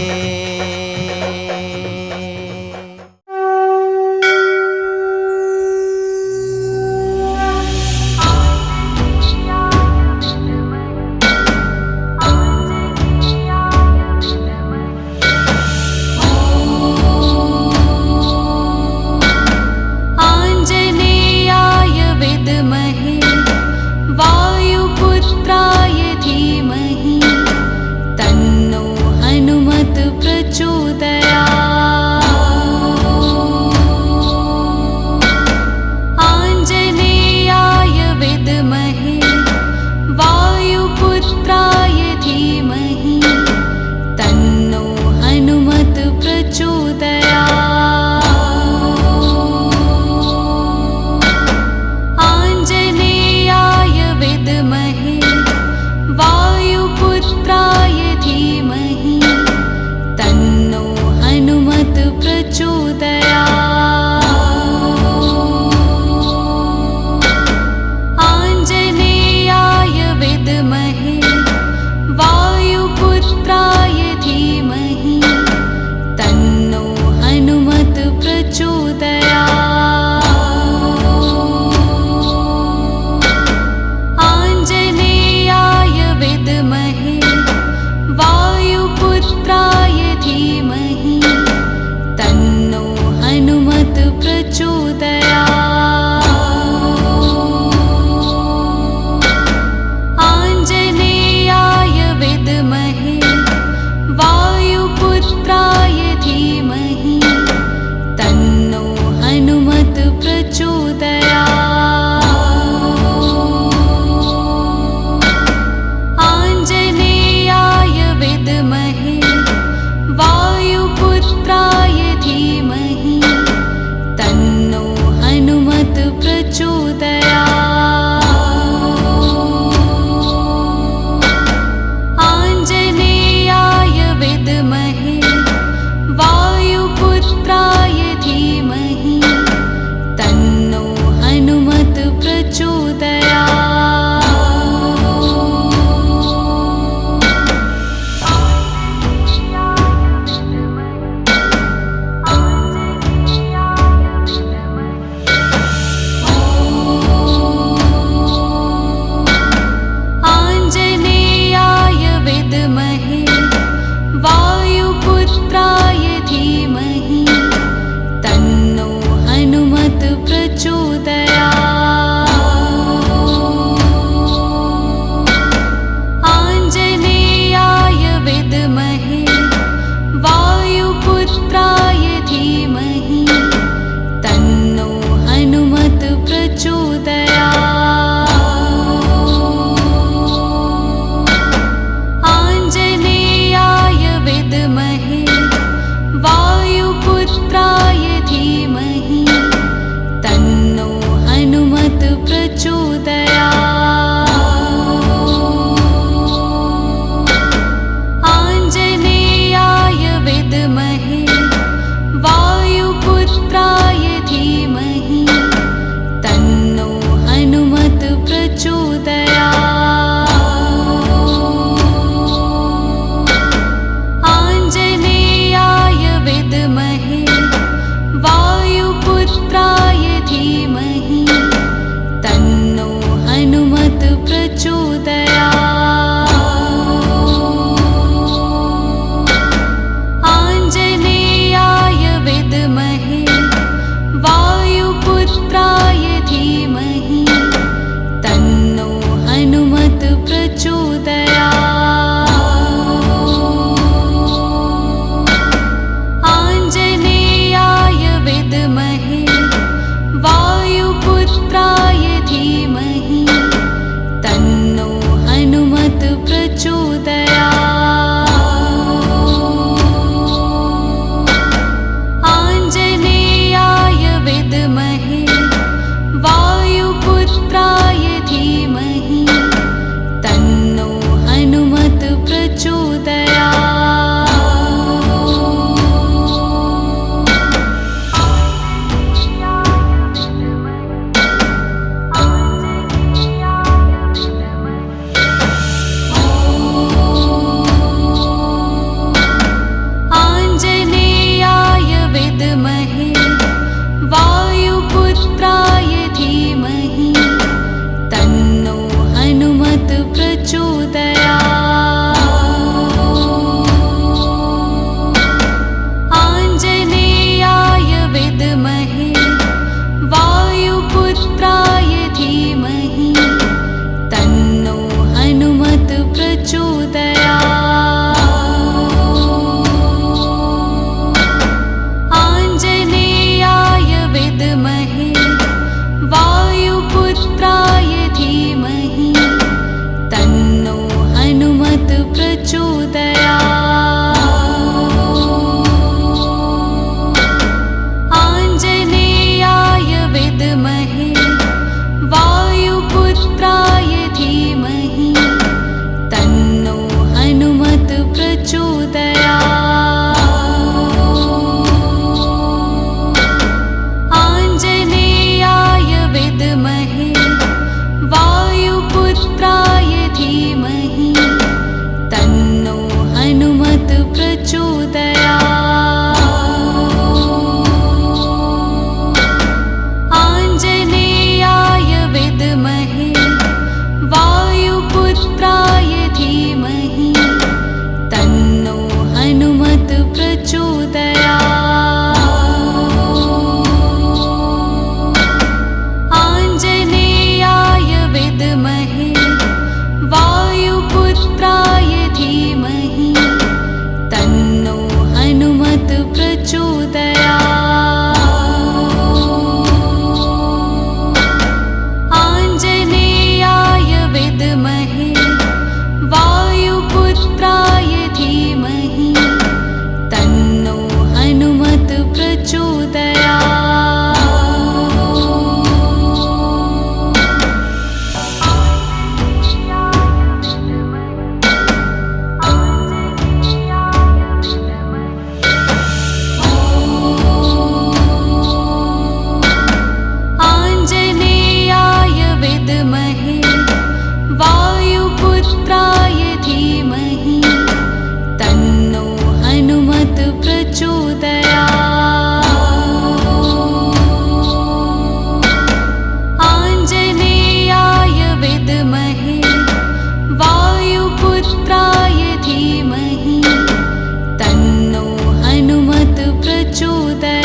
प्रचोदयात्।